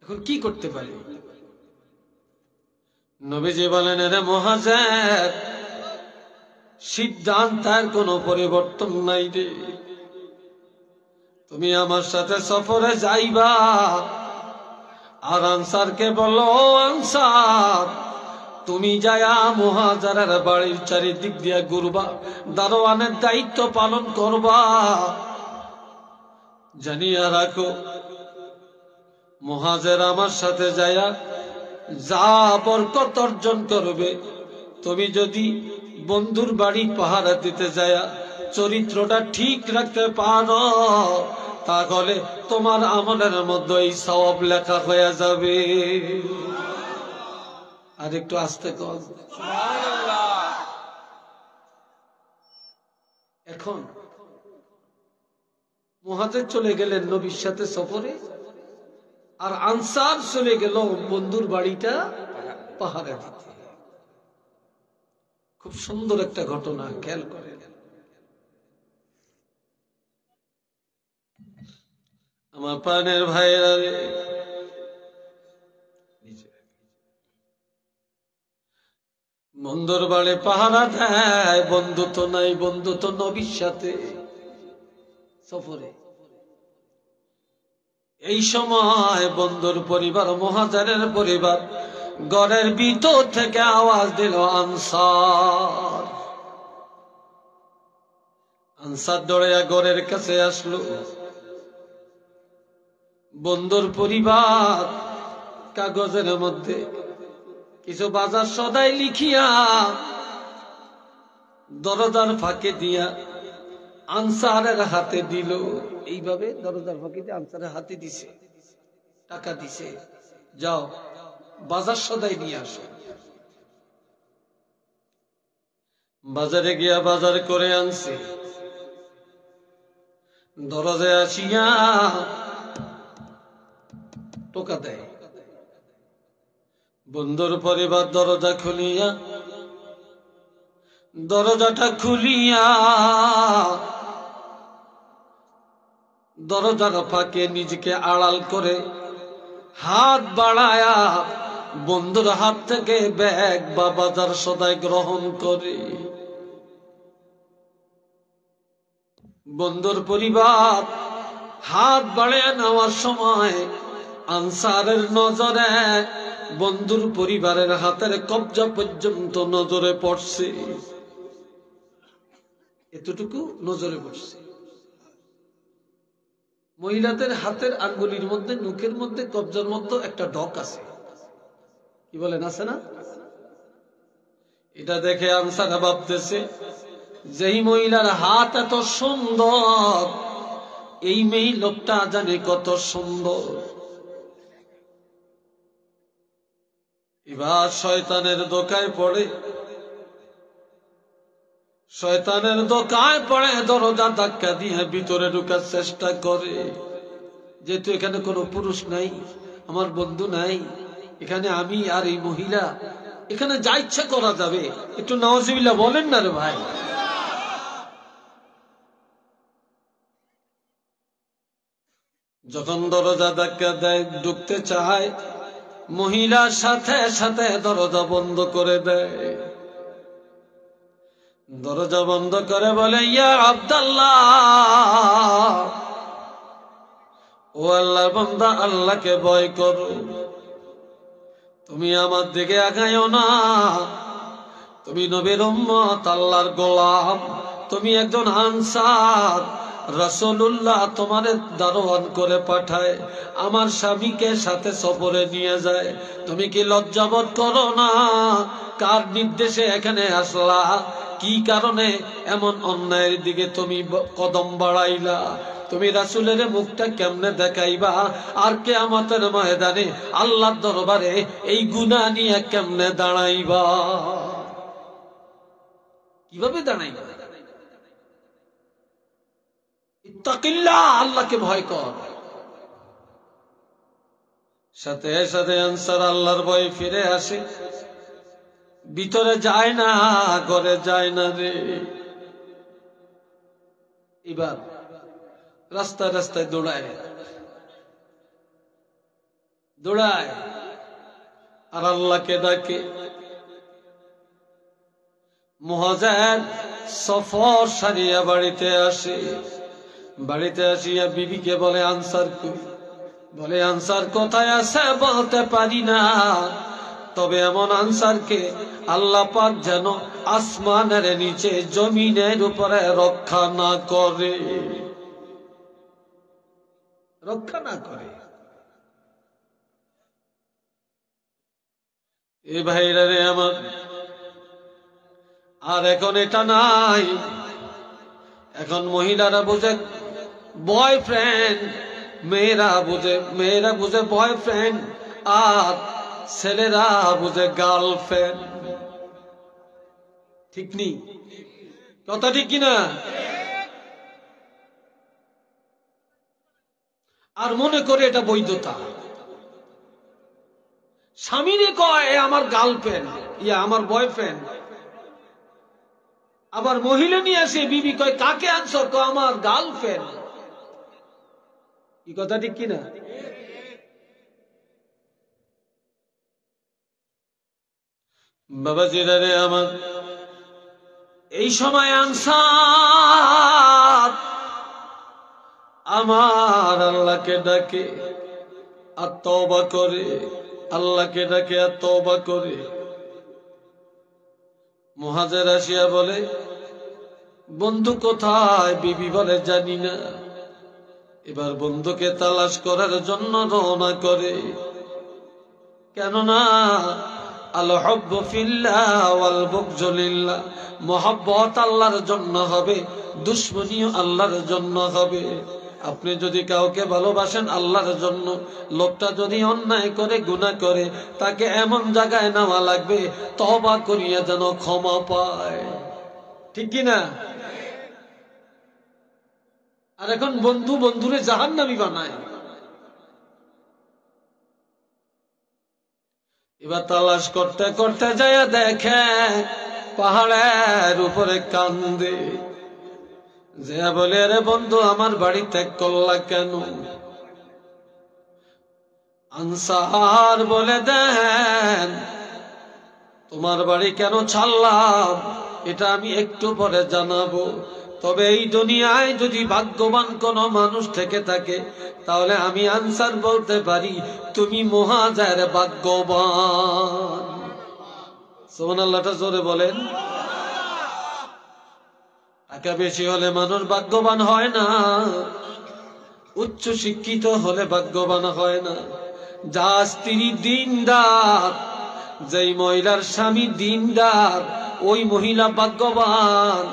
এখন কি করতে পারি? নবীজি বলেন, রে মুহাজির, সিদ্ধান্তের কোনো পরিবর্তন নাই রে, তুমি আমার সাথে সফরে যাইবা। আর আনসারকে বলো, আনসার, তুমি যায়া মুহাজিরের বাড়ির চারিদিক দিয়া ঘুরবা, দারোয়ানের দায়িত্ব পালন করবা। জানিয়া রাখো, মুহাজির আমার সাথে যায়া যা বরকত অর্জন করবে, তুমি যদি বন্ধুর বাড়ি পাহারা দিতে যায়া চরিত্রটা ঠিক রাখতে পারো, তাহলে তোমার আমলের মধ্যে এই সওয়াব লেখা হয়ে যাবে। আর একটু আস্তে কর। এখন মুহাজির চলে গেলেন নবীর সাথে সফরে, আর আনসার চলে গেল বন্ধুর বাড়িটা পাহাড়ে দিতে। খুব সুন্দর একটা ঘটনা, খেয়াল করেন। আমার প্রাণের ভাইয়েরা, বন্ধুর বাড়ি পাহারা দেয়, বন্ধু তো নাই, বন্ধু তো নবীর সাথে সফরে। এই সময় বন্ধুর পরিবার, মুহাজিরের পরিবার ঘরের ভিতর থেকে আওয়াজ দিল, আনসার। আনসার দৌড়ে ঘরের কাছে আসলো। বন্ধুর পরিবার কাগজের মধ্যে কিছু বাজার সদাই লিখিয়া দরজার ফাঁকে দিয়া আনসারের হাতে দিল। এইভাবে দরজার ফাঁকে দিয়ে আনসারের হাতে দিছে, টাকা দিছে, যাও বাজার সদাই নিয়ে আসো। বাজারে গিয়া বাজার করে আনছে। দরজায় আসিয়া টোকা দেয়। বন্ধুর পরিবার দরজা খুলিয়া, দরজাটা খুলিয়া দরজার ফাঁকে নিজেকে আড়াল করে হাত বাড়ায়া বন্ধুর হাত থেকে ব্যাগ বা বাজার সদাই গ্রহণ করে। বন্ধুর পরিবার হাত বাড়ায় নেওয়ার সময় আনসারের নজরে বন্ধুর পরিবারের হাতের কবজা পর্যন্ত নজরে পড়ছে। এতটুকু নজরে পড়ছে। মহিলাদের হাতের আঙ্গুলির মধ্যে, নুকের মধ্যে, কবজার মধ্যে একটা ডক আছে, কি বলেন, আছে না? এটা দেখে আনসার ভাবতেছে, যেই মহিলার হাত এত সুন্দর, এই মেয়ে লোকটা জানে কত সুন্দর। এবার শয়তানের দোকায় পড়ে, শয়তানের দোকায় পড়ে দরজা ধাক্কা দিয়ে ভিতরে ঢুকার চেষ্টা করে। যেহেতু এখানে কোনো পুরুষ নাই, আমার বন্ধু নাই, এখানে আমি আর এই মহিলা, এখানে যা ইচ্ছা করা যাবে। একটু নাউজুবিল্লাহ বলেন না রে ভাই। যখন দরজা ধাক্কা দেয়, ঢুকতে চায়, মহিলার সাথে সাথে দরজা বন্ধ করে দেয়। দরজা বন্ধ করে বলে, ইয়া আব্দুল্লাহ, ও আল্লাহর বান্দা, আল্লাহকে ভয় করো, তুমি আমার দিকে আগাইও না। তুমি নবীর উম্মত, আল্লাহর গোলাম, তুমি একজন আনসার। রাসূলুল্লাহ তোমারে দারোয়ান করে পাঠায়, আমার স্বামীকে সাথে সফরে নিয়ে যায়। তুমি কি লজ্জাবোধ করো না? কার নির্দেশে এখানে আসলা? কি কারণে এমন অন্যায়ের দিকে তুমি কদম বাড়াইলা? তুমি রাসূলের মুখটা কেমনে দেখাইবা? আর কিয়ামতের ময়দানে আল্লাহর দরবারে এই গুনাহ নিয়ে কেমনে দাঁড়াইবা? কিভাবে দাঁড়াইবা? ইত্তাকিল্লাহ, আল্লাহকে ভয় কর। সাথে সাথে আনসার আল্লাহর ভয়ে ফিরে আসে, ভিতরে যায় না, ঘরে যায় না রে। এবার রাস্তায় রাস্তায় দৌড়ায় দৌড়ায় আর আল্লাহকে ডাকে। মুহাজির সফর সারিয়া বাড়িতে আসে। বাড়িতে আসিয়া বিবিকে বলে, আনসার কই? বলে, আনসার কোথায় আছে বলতে পারি না, তবে এমন আনসারকে আল্লাহ পাক যেন আসমানের নিচে জমিনের উপরে রক্ষা না করে, রক্ষা না করে। এ ভাইরা রে আমার, আর এখন এটা নাই। এখন মহিলারা বুঝে বয়ফ্রেন্ড, মেয়েরা বুঝে বয়ফ্রেন্ড, আর ছেলেরা বুঝে গার্লফ্রেন্ড। ঠিক নেই কথা? ঠিক কিনা? আর মনে করে এটা বৈধতা। স্বামীরে কয় আমার গার্লফ্রেন্ড, ইয়া আমার বয়ফ্রেন্ড। আবার মহিলা নিয়ে আসে, বিবি কয় কাকে আনছো? কয় আমার গার্লফ্রেন্ড। কি কথা ঠিক কিনা? বাবাজিরা রে আমার, এই সময় আনসার আমার আল্লাহকে ডাকে আর তওবা করে, আল্লাহকে ডাকে আর তওবা করে। মুহাজির আসিয়া বলে বন্ধু কোথায়? বিবি বলে জানি না। এবার বন্ধুকে তালাশ করার জন্য রওনা করে, কেননা আল হুব্বু ফিল্লাহ ওয়াল বুগযু লিল্লাহ, মুহাব্বত আল্লাহর জন্য হবে, দুশমনিও আল্লাহর জন্য হবে। আপনি যদি কাউকে ভালোবাসেন আল্লাহর জন্য, লোকটা যদি অন্যায় করে গুনাহ করে, তাকে এমন জায়গায় নেওয়া লাগবে তওবা করিয়া যেন ক্ষমা পায়। ঠিক কিনা? আর এখন বন্ধু বন্ধুরে জাহান্নামী বানায়। এবার তালাশ করতে করতে যায় দেখে পাহাড়ের উপরে কান্দে, যে বলে আরে বন্ধু আমার বাড়ি ত্যাগ করলা কেন? আনসার বলে দেন তোমার বাড়ি কেন ছাড়লাম এটা আমি একটু পরে জানাবো। তবে এই দুনিয়ায় যদি ভাগ্যবান কোন মানুষ থেকে থাকে, তাহলে আমি আনসার বলতে পারি তুমি মুহাজির ভাগ্যবান। সুবহানাল্লাহটা জোরে বলেন। টাকা বেশি হলে মানুষ ভাগ্যবান হয় না, উচ্চ শিক্ষিত হলে ভাগ্যবান হয় না। যা স্ত্রী দিনদার, যেই মহিলার স্বামী দিনদার, ওই মহিলা ভাগ্যবান।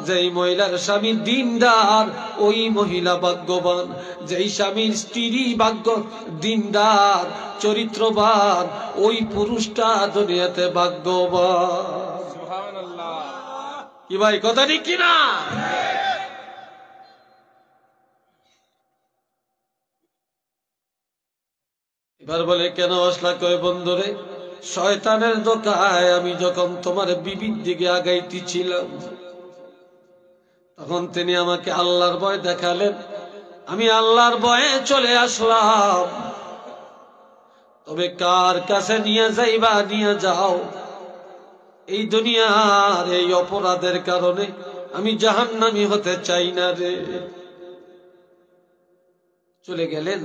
যেই মহিলার স্বামী দিনদার, ওই মহিলা ভাগ্যবান। যেই স্বামীর স্ত্রী ভাগ্য দিনদার চরিত্রবান, ওই পুরুষটা দুনিয়াতে ভাগ্যবান। সুবহানাল্লাহ। কি ভাই কথা ঠিক কিনা? এবার বলে কেন আসলা? কয় বন্ধুরে শয়তানের ধোঁকায় আমি যখন তোমার বিবির দিকে আগাইতেছিলাম, তখন তিনি আমাকে আল্লাহর ভয় দেখালেন, আমি আল্লাহর ভয়ে চলে আসলাম। তবে কার কাছে নিয়ে যাইবা নিয়ে যাও, এই দুনিয়ার এই অপরাধের কারণে আমি জাহান্নামী হতে চাই না রে। চলে গেলেন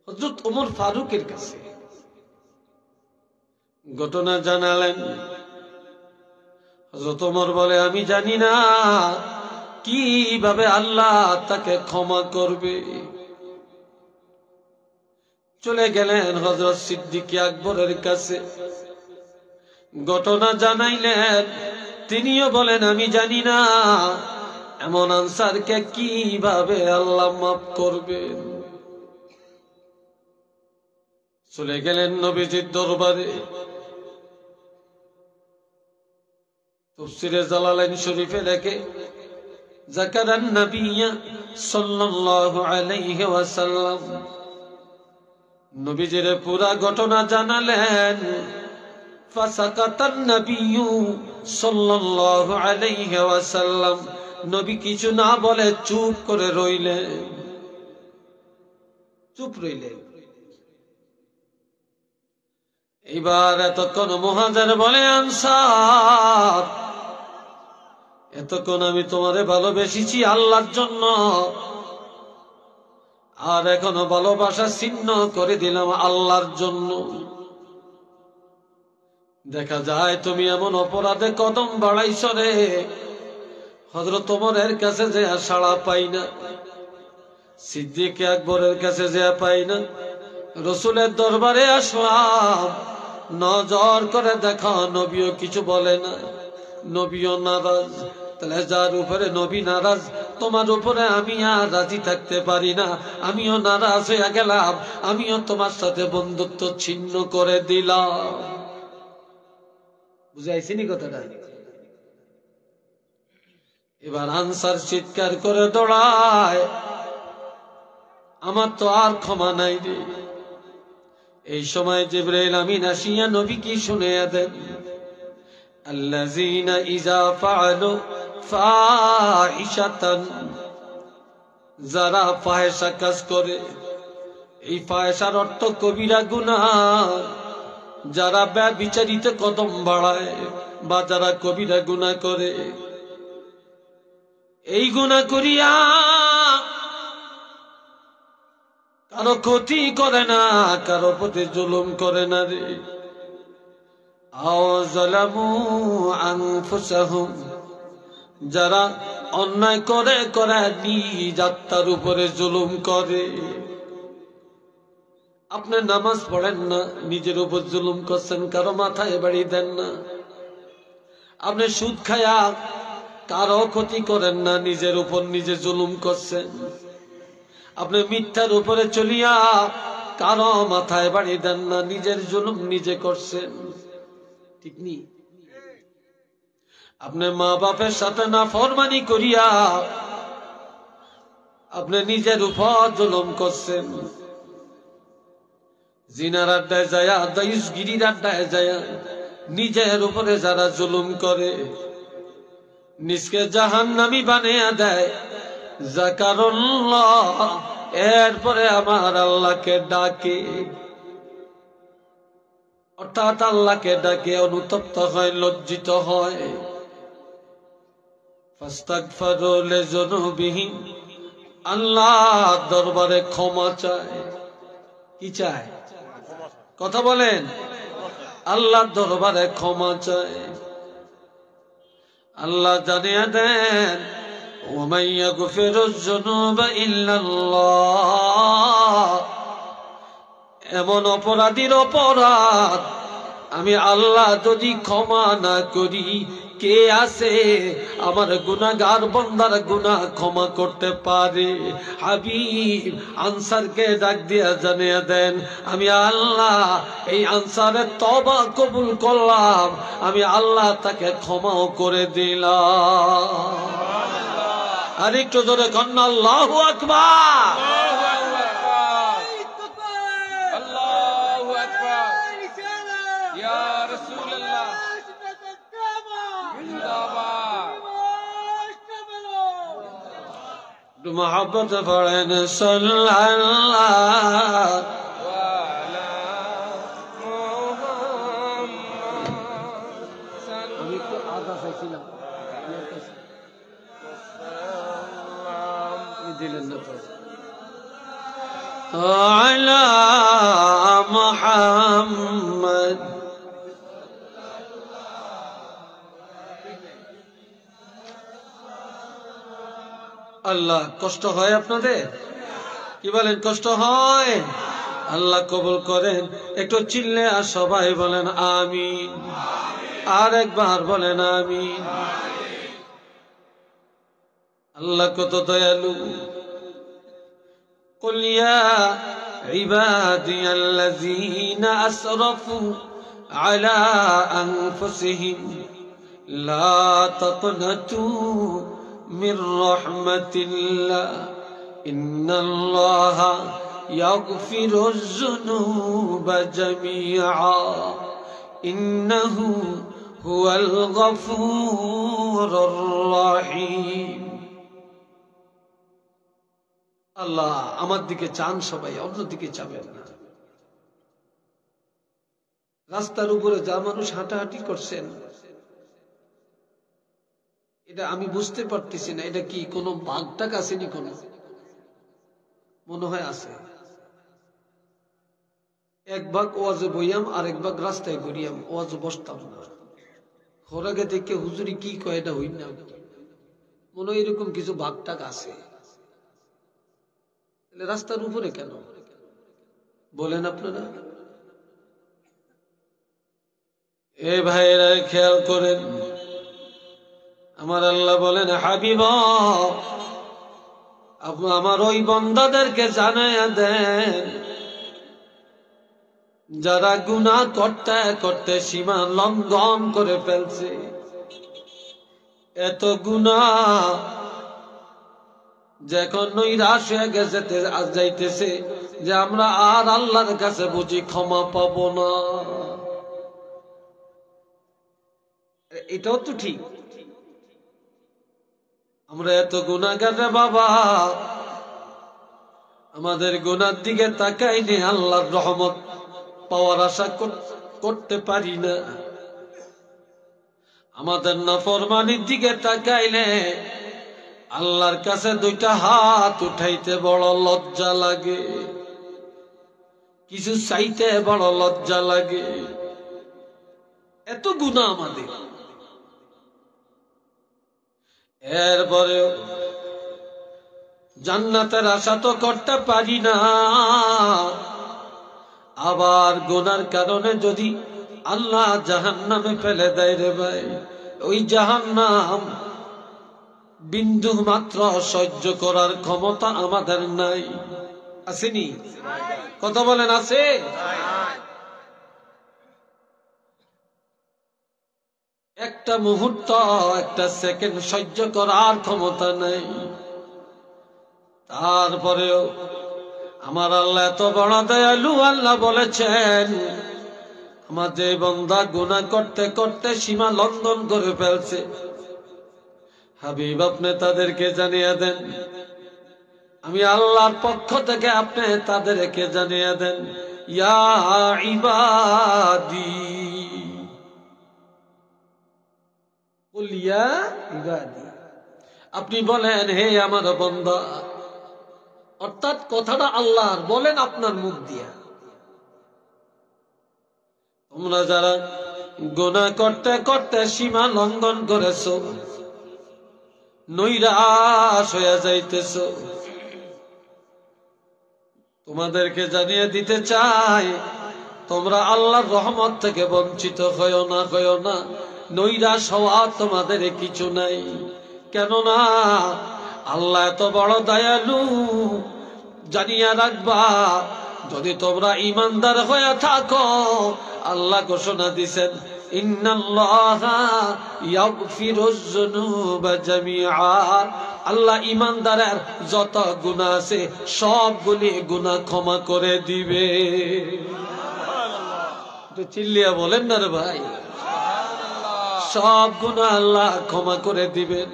হযরত ওমর ফারুকের কাছে, ঘটনা জানালেন। হযরত ওমর বলে আমি জানি না কিভাবে আল্লাহ তাকে ক্ষমা করবে। চলে গেলেন হযরত সিদ্দিক আকবরের কাছে, ঘটনা জানাইলেন। তিনিও বলেন আমি জানি না এমন আনসারকে কিভাবে আল্লাহ মাফ করবেন। চলে গেলেন নবীজির দরবারে। তাফসীরে জালালাইন শরীফে লেখে যাকারান নবিয়্যা সাল্লাল্লাহু আলাইহি ওয়াসাল্লাম, নবীজির পুরা ঘটনা জানালেন। ফাসাকাতান নবিয়্যু সাল্লাল্লাহু আলাইহি ওয়াসাল্লাম, নবী কিছু না বলে চুপ করে রইলেন। চুপ রইলেন। এবার এতক্ষণ মুহাজির বলে আনসার, এতক্ষণ আমি তোমারে ভালোবেসেছি আল্লাহর জন্য, আর এখনো ভালোবাসা ছিন্ন করে দিলাম আল্লাহর জন্য। দেখা যায় তুমি এমন অপরাধে কদম বাড়াইছ রে, হযরত ওমরের কাছে যে সাড়া পাই না, সিদ্দিক আকবরের কাছে যে পাই না, রাসূলের দরবারে আসলাম, নজর করে দেখা নবীও কিছু বলে না, নবীও নারাজ। তাহলে যার উপরে নবী নারাজ তোমার উপরে আমি আর রাজি থাকতে পারি না, আমিও নারাজ হয়ে গেলাম, আমিও তোমার সাথে বন্ধুত্ব ছিন্ন করে দিলাম। বুঝাইছিনি কথাটা? এবার আনসার চিৎকার করে দৌড়ায়, আমার তো আর ক্ষমা নাই রে। এই সময় জিবরাইল আমিন আসিয়া নবী কি শুনিয়ে দেন, আল্লাযীনা ইযা ফাআলু ফাহিশাতান, যারা ফাহিশা কাজ করে, এই ফাহিশার অর্থ কবিরা গুনাহ, যারা ব্যভিচারিতে কদম বাড়ায় বা যারা কবিরা গুনাহ করে, এই গুনাহ করিয়া কারো ক্ষতি করে না, কারো প্রতি জুলুম করে না রে। আও যালামু আনফুসাহুম, যারা অন্যায় করে করে নিজ আত্মার উপরে জুলুম করে। আপনি নামাজ পড়েন না, নিজের উপর জুলুম করছেন, কারো মাথায় বাড়ি দেন না। আপনি সুদ খায়া কারো ক্ষতি করেন না, নিজের উপর নিজে জুলুম করছেন। আপনি মিথ্যার উপরে চলিয়া কারো মাথায় বাড়ি দেন না, নিজের জুলুম নিজে করছেন। ঠিক নি? আপনি মা বাপের সাথে নাফরমানি করিয়া আপনি নিজের উপর জুলুম করছেন। জিনার আড্ডায় যায়া, দায়ুসগিরির আড্ডায় যায়া নিজের উপরে যারা জুলুম করে, নিজকে জাহান্নামী বানিয়ে দেয়, যাকারুল্লাহ, এরপরে আমার আল্লাহকে ডাকে, অর্থাৎ আল্লাহকে ডাকে অনুতপ্ত হয়, লজ্জিত হয়। ফাস্তাগফিরু লিযুনুবিহিম, আল্লাহর দরবারে ক্ষমা চায়। কি চায়? কথা বলেন। আল্লাহর দরবারে ক্ষমা চায়। আল্লাহ জানিয়ে দেন, ওয়া ইয়াগফিরুয যুনুবা ইল্লাল্লাহ, এমন অপরাধীর অপরাধ আমি আল্লাহ যদি ক্ষমা না করি, কে আছে আমার গুনাহগার বান্দার গুনাহ ক্ষমা করতে পারে? হাবিব আনসারকে ডাক দিয়া জানিয়ে দেন, আমি আল্লাহ এই আনসারের তওবা কবুল করলাম, আমি আল্লাহ তাকে ক্ষমাও করে দিলাম। আর একটু জোরে কন্যা আল্লাহু আকবার। मोहब्बत पढ़न सल्लल्लाहु अलैहि আমি তো আদা চাইছিলাম, দিলেন না তো। আলা মুহাম্মদ, আল্লাহ কষ্ট হয় আপনাদের? কি বলেন, কষ্ট হয়? আল্লাহ কবুল করেন। একটু চিল্লে আর সবাই বলেন আমিন। আর একবার বলেন আমিন। আল্লাহ কত দয়ালু। কুল ইয়া ইবাদিয়াল্লাযীনা আসরাফু আলা আনফুসিহিম লা তাকনাতু মির রাহমাতিল্লাহ ইন্নাল্লাহা ইয়াগফিরুয যুনুবা জামিআ ইন্নাহু হুয়াল গফুরুর রহিম। আল্লাহ আমার দিকে চান সবাই, অন্যদিকে চাবেন না। রাস্তার উপরে যা মানুষ হাঁটাহাঁটি করছেন, এটা আমি বুঝতে পারতেছি না, এটা কি কোনো বাঘটাক আসেনি? কোনো মনে হয় আছে। এক ভাগ ওয়াজে বইয়াম, আর এক ভাগ রাস্তায় ঘুরিয়াম, ওয়াজে বসতাম না। খোরাকে দেখে হুজুরি কি কয় এটা হই না, মনে হয় এরকম কিছু বাঘটাক আছে। রাস্তার উপরে কেন বলেন আপনারা? এ ভাইরা খেয়াল করেন, আমার আল্লাহ বলেন হাবিব আমার ওই বান্দাদেরকে জানাইয়া দেন যারা গুনাহ করতে করতে সীমা লঙ্ঘন করে ফেলছে। এত গুনাহ যখন নৈরাশ হয়ে গেছে যাইতেছে যে আমরা আর আল্লাহর কাছে বুঝি ক্ষমা পাবো না। এটাও তো ঠিক, আমরা এত গুনাহগার রে বাবা, আমাদের গুনার দিকে তাকাইলে আল্লাহর রহমত পাওয়ার আশা করতে পারি না। আমাদের নাফরমানির দিকে তাকাইলে আল্লাহর কাছে দুইটা হাত উঠাইতে বড় লজ্জা লাগে, কিছু চাইতে বড় লজ্জা লাগে। এত গুনাহ আমাদের, এরপরেও জান্নাতের আশা তো করতে পারি না। আবার গুনার কারণে যদি আল্লাহ জাহান্নামে ফেলে দেয় রে ভাই, ওই জাহান্নাম বিন্দু মাত্র সহ্য করার ক্ষমতা আমাদের নাই। আসেনি? কথা বলেন, আছে? একটা মুহূর্ত, একটা সেকেন্ড সহ্য করার ক্ষমতা নাই। তারপরেও আমার আল্লাহ এত বড় দয়ালু, আল্লাহ বলেছেন আমার যে বান্দা গুনাহ করতে করতে সীমা লঙ্ঘন করে ফেলছে, হাবিব আপনি তাদেরকে জানিয়ে দেন, আমি আল্লাহর পক্ষ থেকে আপনি তাদেরকে জানিয়ে দেন, ইয়া ইবাদি, কুল ইয়া ইবাদি, আপনি বলেন হে আমার বান্দা। অর্থাৎ কথাটা আল্লাহর, বলেন আপনার মুখ দিয়া, তোমরা যারা গুনাহ করতে করতে সীমা লঙ্ঘন করেছো, নৈরাশ হয়ে যাইতেছো, তোমাদেরকে জানিয়ে দিতে চাই তোমরা আল্লাহর রহমত থেকে বঞ্চিত হইও না, হইও না। নৈরাশ হওয়া তোমাদের কিছু নাই, কেননা আল্লাহ এত বড় দয়ালু। জানিয়া রাখবা, যদি তোমরা ঈমানদার হয়ে থাকো, আল্লাহ ঘোষণা দিবেন ইন্নাল্লাহা ইয়াগফিরুয যুনুবা জামিআ, আল্লাহ ঈমানদারের যত গুনাহ আছে সবগুলি গুনাহ ক্ষমা করে দিবে। তো চিল্লিয়া বলেন না রে ভাই, সব গুনাহ আল্লাহ ক্ষমা করে দিবেন।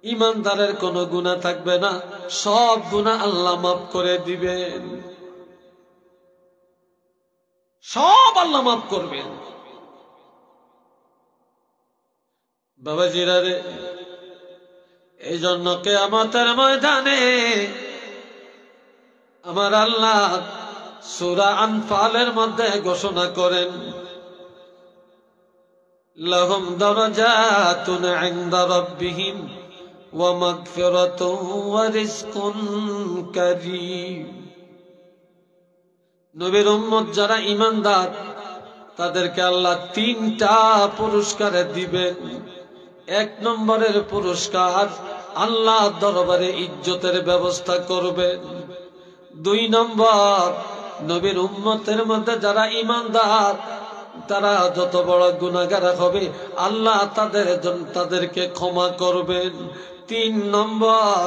ঈমানদারের কোনো গুনাহ থাকবে না, সব গুনাহ আল্লাহ মাফ করে দিবেন, সব আল্লাহ মাফ করবেন। বাবাজিরা রে, এই জন্য কিয়ামতের ময়দানে আমার আল্লাহ সূরা আনফালের মধ্যে ঘোষণা করেন, লাহুম দারাজাতুন ইনদা রাব্বিহিম ওয়া মাগফিরাতুন ওয়া রিজকুন কারীম। নবীর উম্মত যারা ঈমানদার, তাদেরকে আল্লাহ তিনটা পুরস্কার দিবেন। এক নম্বরের পুরস্কার, আল্লাহ দরবারে ইজ্জতের ব্যবস্থা করবেন। দুই নম্বর, নবীর উম্মতের মধ্যে যারা ঈমানদার, তারা যত বড় গুনাহগার হবে আল্লাহ তাদেরকে ক্ষমা করবেন। তিন নম্বর,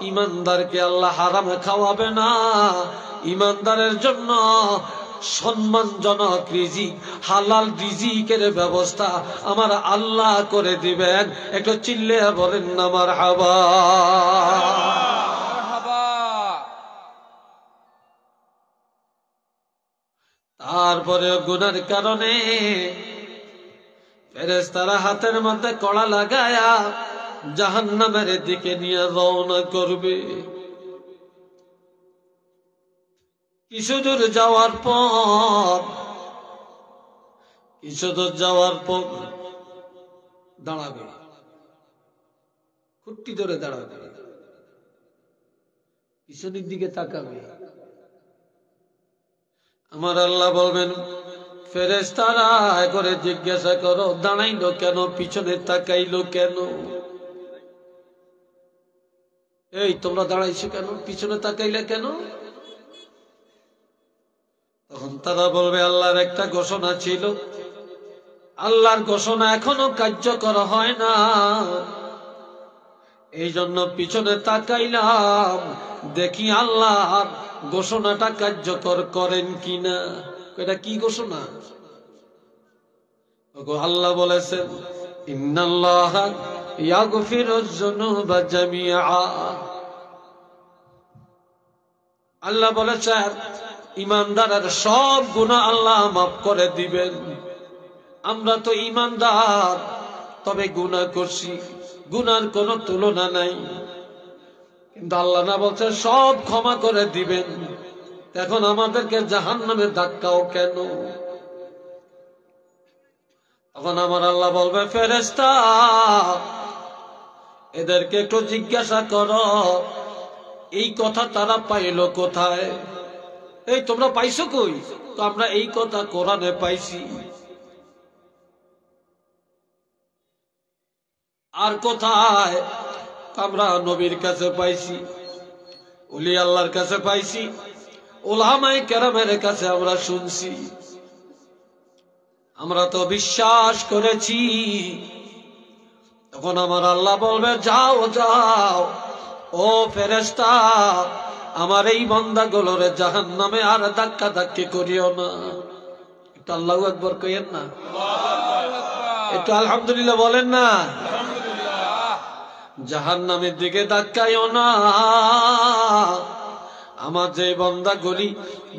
ঈমানদারকে আল্লাহ হারামে খাওয়াবে না, ঈমানদারের জন্য সম্মানজনক রিজিক, হালাল রিজিকের ব্যবস্থা আমার আল্লাহ করে দিবেন। একটু চিল্লে বলেন না মারহাবা। তারপরে গুনার কারণে ফেরেশতারা হাতের মধ্যে কড়া লাগায়া জাহান্নামের দিকে নিয়ে রওনা করবে। কিছু দূর যাওয়ার পর দাঁড়াবে, খুঁটি ধরে দাঁড়াবে, পিছনের দিকে তাকাবে। আমার আল্লাহ বলবেন, ফেরেশতারা করে জিজ্ঞাসা করো, দাঁড়াইলো কেন, পিছনে তাকাইলো কেন? এই তোমরা দাঁড়াইছো কেন, পিছনে তাকাইলে কেন? তখন তারা বলবে আল্লাহর একটা ঘোষণা ছিল, আল্লাহর ঘোষণা এখনো কার্যকর হয় না, এই জন্য পিছনে তাকাইলাম, দেখি আল্লাহর ঘোষণাটা কার্যকর করেন কিনা। এটা কি ঘোষণা? আল্লাহ বলেছেন, ইন্নাল্লাহা ইয়াগফিরুয যুনুবা জামিআ। আল্লাহ বলেছেন ঈমানদারের সব গুনাহ আল্লাহ মাফ করে দিবেন। আমরা তো ঈমানদার, তবে গুনাহ করছি, গুনার কোনো তুলনা নাই, কিন্তু আল্লাহ না বলছে সব ক্ষমা করে দিবেন। এখন আমাদেরকে জাহান্নামে ধাক্কাও কেন? তখন আমার আল্লাহ বলবে, ফেরেশতা এদেরকে একটু জিজ্ঞাসা করো এই কথা তারা পাইল কোথায়? এই তোমরা পাইছো কই? তো আমরা এই কথা কোরআনে পাইছি। আর কোথায়? আমরা নবীর কাছে পাইছি, ওলি আল্লাহর কাছে পাইছি, উলামায়ে কেরামের কাছে আমরা শুনছি, আমরা তো বিশ্বাস করেছি। তখন আমার আল্লাহ বলবে, যাও যাও ও ফেরেশতা, আমার এই বান্দাগুলোরে জাহান্নামে আর ধাক্কা ধাক্কি করিও না। একটু আল্লাহু আকবার কইেন না, একটু আলহামদুলিল্লাহ বলেন না। জাহান্নামের দিকে ধাক্কাইও না। আমার যে বান্দাগুলি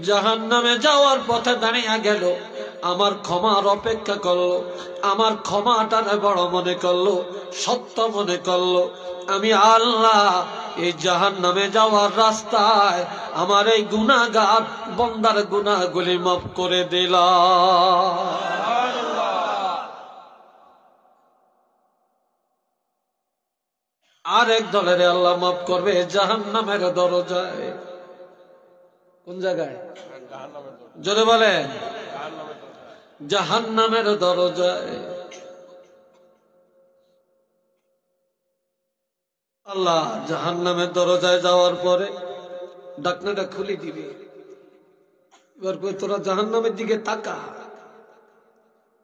জাহান্নামে যাওয়ার পথে দাঁড়িয়ে গেল, আমার ক্ষমার অপেক্ষা করলো, আমার ক্ষমাটারে বড় মনে করলো, সত্য মনে করলো, আমি আল্লাহ এই জাহান্নামে যাওয়ার রাস্তায় আমার এই গুনাহগার বান্দার গুনাহগুলি মাফ করে দিলাম। আরেক দলের আল্লাহ মাফ করবে জাহান্নামের দরজায়। কোন জায়গায়? জোরে বলেন, জাহান্নামের দরজায়। আল্লাহ জাহান্নামের দরজায় যাওয়ার পরে ঢাকনাটা খুলে দিবে। এবার কই তোরা জাহান্নামের দিকে তাকা,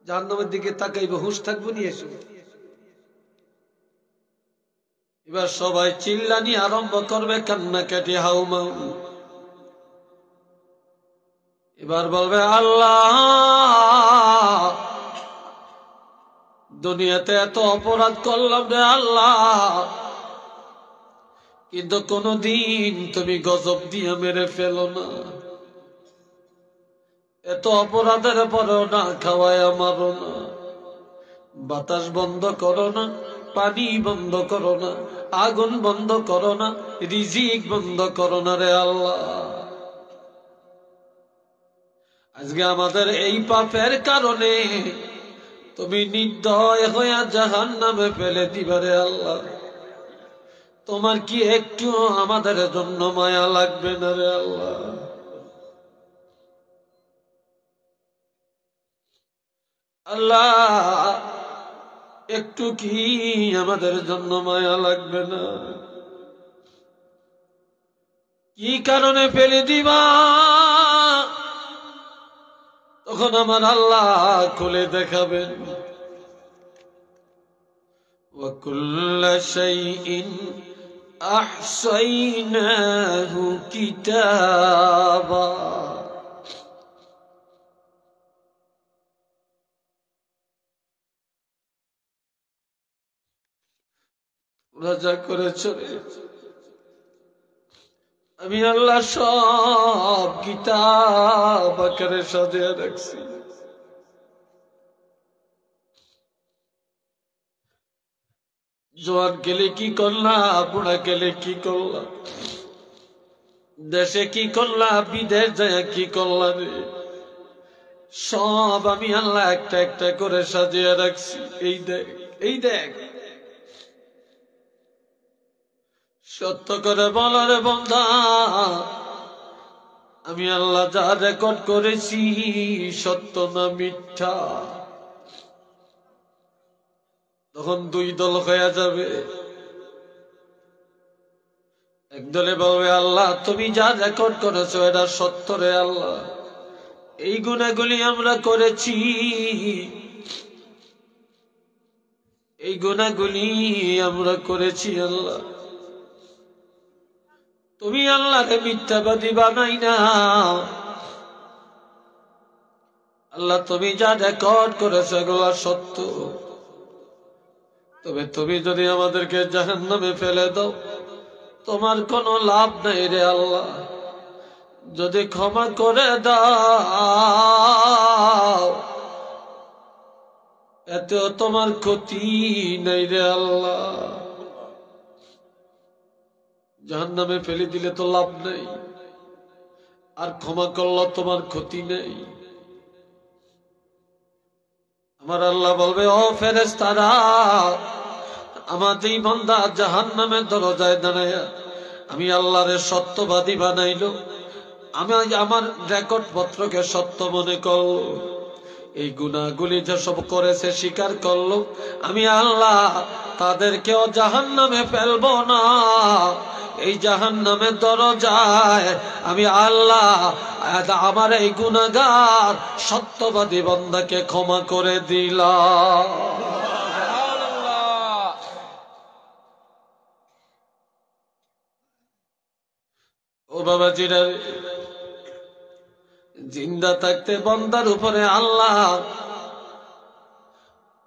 জাহান্নামের দিকে তাকাইবে, হুঁশ থাকবো নিয়ে এসো। এবার সবাই চিল্লানি আরম্ভ করবে, কান্নাকাটি হাউমাউ। এবার বলবে, আল্লাহ দুনিয়াতে এত অপরাধ করলাম রে আল্লাহ, কিন্তু কোনদিন তুমি গজব দিয়ে মেরে ফেলো না। এত অপরাধের পরেও না খাওয়ায় আমারও না, বাতাস বন্ধ করো না, পানি বন্ধ করো না, আগুন বন্ধ করো না, রিজিক বন্ধ করো না রে আল্লাহ। আজকে আমাদের এই পাপের কারণে তুমি নির্দয় হইয়া জাহান্নামে ফেলে দিবা রে আল্লাহ। তোমার কি একটু আমাদের জন্য মায়া লাগবে না রে আল্লাহ? আল্লাহ একটু কি আমাদের জন্য মায়া লাগবে না? কি কারণে ফেলে দিবা? তখন আমার আল্লাহ খুলে দেখাবেন, وَكُلَّ شَيْءٍ أَحْصَيْنَاهُ كِتَابًا। রাজা করেছ আমি আল্লাহ সব কিতাব আকারে সাজিয়ে রাখছি। জোয়ান গেলে কি করলা, বুড়া গেলে কি করলা, দেশে কি করলা, বিদেশ যায় কি করলা রে, সব আমি আল্লাহ একটা একটা করে সাজিয়ে রাখছি। এই দেখ, এই দেখ। সত্য করে বলার বান্দা, আমি আল্লাহ যা রেকর্ড করেছি সত্য না মিথ্যা? তখন দুই দল হয়ে যাবে। একদলে বলবে আল্লাহ তুমি যা রেকর্ড করেছো এটা সত্য রে আল্লাহ, এই গুনাহগুলি আমরা করেছি, এই গুনাহগুলি আমরা করেছি আল্লাহ। তুমি আল্লাহকে মিথ্যাবাদী বানাই না আল্লাহ, তুমি যা রেকর্ড করেছো এগুলো সত্য। তবে তুমি যদি আমাদেরকে জাহান্নামে ফেলে দাও তোমার কোনো লাভ নাই রে আল্লাহ, যদি ক্ষমা করে দাও এতেও তোমার ক্ষতি নাই রে আল্লাহ। জাহান্নামে ফেলে দিলে তো লাভ নেই, আর ক্ষমা করলে তোমার ক্ষতি নেই। আমার আল্লাহ বলবে ও ফেরেশতারা, আমাদের বান্দা জাহান্নামের দরজায় দাঁড়ায় আমি আল্লাহরে সত্যবাদী বানাইলো, আমি আমার রেকর্ড পত্রকে সত্য মনে করলো, এই গুনাহগুলি যেসব করেছে স্বীকার করলো, আমি আল্লাহ তাদেরকেও জাহান্নামে ফেলবো না। এই জাহান্নামের দরজায় আমি আল্লাহ আমার এই গুনাহগার সত্যবাদী বান্দাকে ক্ষমা করে দিলাম। ও বাবাজিরা, জিন্দা থাকতে বান্দার উপরে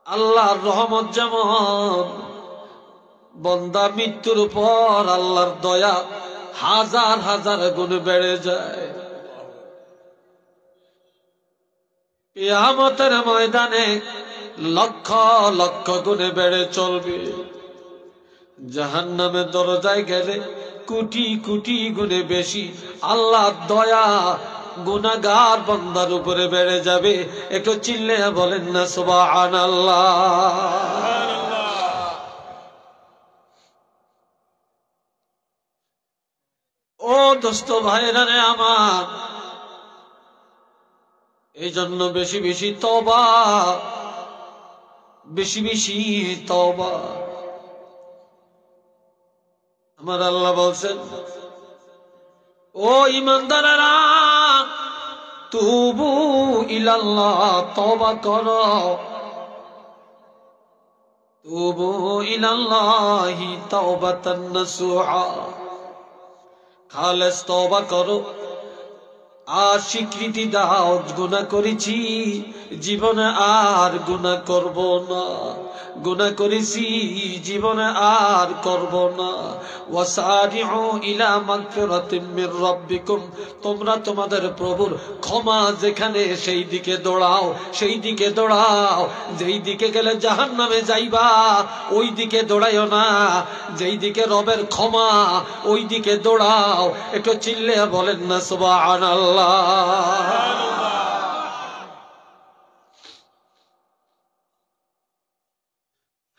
আল্লাহর রহমত যেমন, বান্দা মৃত্যুর উপর আল্লাহর দয়া হাজার হাজার গুণ বেড়ে যায়। কিয়ামতের ময়দানে লক্ষ লক্ষ গুণে বেড়ে চলবে। জাহান্নামের দরজায় গেলে কোটি কোটি গুণে বেশি আল্লাহর দয়া গুনাহগার বান্দার উপরে বেড়ে যাবে। একটু চিল্লে বলেন না সুবহানাল্লাহ। ও দোস্ত ভাইরা রে আমার, এই জন্য বেশি বেশি তওবা, বেশি বেশি তওবা। আমার আল্লাহ বলছেন ও ঈমানদারেরা, তুবু ইলাল্লাহ, তওবা করো, তুবু ইলাল্লাহি তাওবাতান নাসুহা, খালেস তওবা করো আর স্বীকৃতি দাও গুনাহ করেছি, জীবনে আর গুনাহ করব না, গুনাহ করেছি জীবনে আর করব না। ওয়াসারিউ ইলা মাগফিরাতিম মির রাব্বিকুম, তোমরা তোমাদের প্রভুর ক্ষমা যেখানে সেই দিকে দৌড়াও, সেই দিকে দৌড়াও। যেই দিকে গেলে জাহান্নামে যাইবা ওই দিকে দৌড়াইও না, যেই দিকে রবের ক্ষমা ওই দিকে দৌড়াও। একটু চিল্লে বলেন না সুবহানাল্লাহ।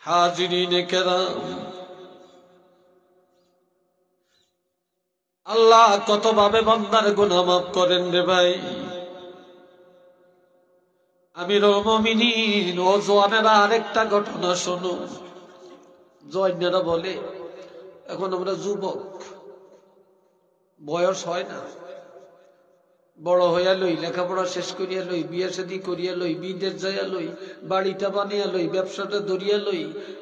হাজিরিনে কেরাম, আল্লাহ কত ভাবে বান্দার গুনাহ মাফ করেন রে ভাই। আমিরুল মুমিনিন ও জওয়ানেরা আরেকটা ঘটনা শোনো। জওয়ানেরা বলে এখন আমরা যুবক, বয়স হয় না, বড় হইয়া লই, লেখাপড়া শেষ করিয়া লই, বিয়ে শাদী করিয়া লই, বিদেশ যাইয়া লই, বাড়িটা বানিয়া লই, ব্যবসাটা ধরিয়া লই,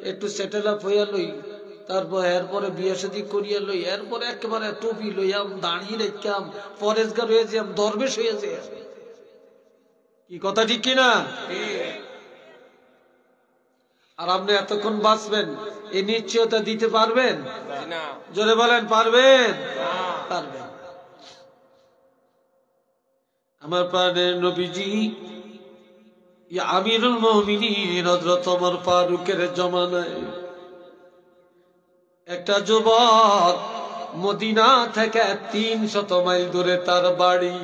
একটু সেটেল আপ হইয়া লই, তারপর এরপরে বিয়ে শাদী করিয়া লই, এরপরে একেবারে টুপি লইয়াম, দাঁড়িয়ে রেখাম, ফরেজগার হয়ে যাম, দরবেশ হয়ে যাই। কি কথা ঠিক কিনা? আর আপনি এতক্ষণ বাঁচবেন এই নিশ্চয়তা দিতে পারবেন? জোরে বলেন পারবেন? পারবেন। আমার প্রাণের নবীজি আমিরুল মুমিনিন হযরত ওমর ফারুকের জমানায় একটা যুবক, মদিনা থেকে 300 মাইল দূরে তার বাড়ি।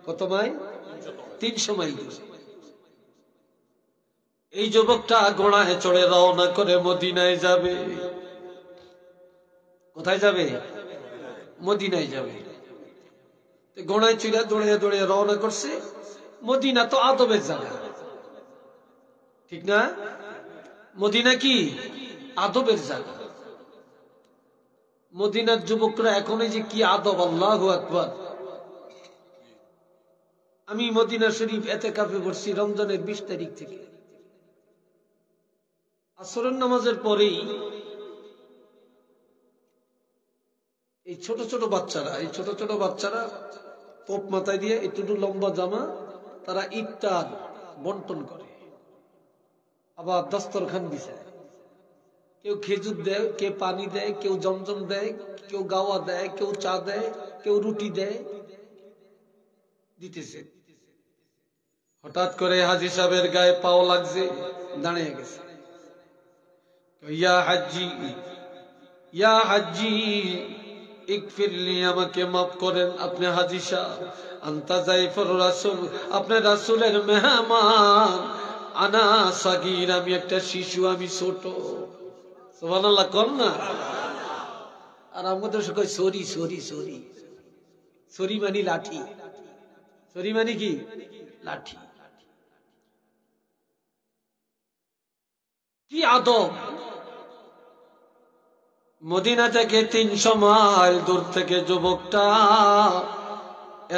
কত মাইল? 300 মাইল দূরে। এই যুবকটা ঘোড়ায় চড়ে রওনা করে মদিনায় যাবে। কোথায় যাবে? মদিনায় যাবে। ঘোড়ায় চড়ে দৌড়ে দৌড়ে রওনা করছে। মদিনা তো আদবের জায়গা, ঠিক না? মদিনা কি আদবের জায়গা। মদিনার যুবকরা এখন যে কি আদব, আল্লাহু আকবার। আমি মদিনা শরীফ এতেকাফে পড়ছি রমজানের 20 তারিখ থেকে। আসরের নামাজের পরেই এই ছোট ছোট বাচ্চারা তোপ মাথায় দিয়ে একটু লম্বা জামা, তারা ইফতার বন্টন করে, আবার দস্তরখান বিছায়। কেউ খেজুর দেয়, কেউ পানি দেয়, কেউ জমজম দেয়, কেউ গাওয়া দেয়, কেউ চা দেয়, কেউ রুটি দেয়, দিতেছে। হঠাৎ করে হাজী সাহেবের গায়ে পাও লাগছে, দাঁড়িয়ে গেছে। ইয়া হাজ্জি ইগফিরলি, আমাকে মাফ করেন। আপনি হাজী সাহেব, আনতা যাইফুর রাসূল, আপনি রাসূলের মেহমান। আনা সাগীর, আমি একটা শিশু, আমি ছোট। সুবহানাল্লাহ কোন না। আর আমাদের কই সরি সরি সরি, সরি মানে লাঠি, সরি মানে কি লাঠি। কি আদব। মদিনা থেকে 300 মাইল দূর থেকে যুবকটা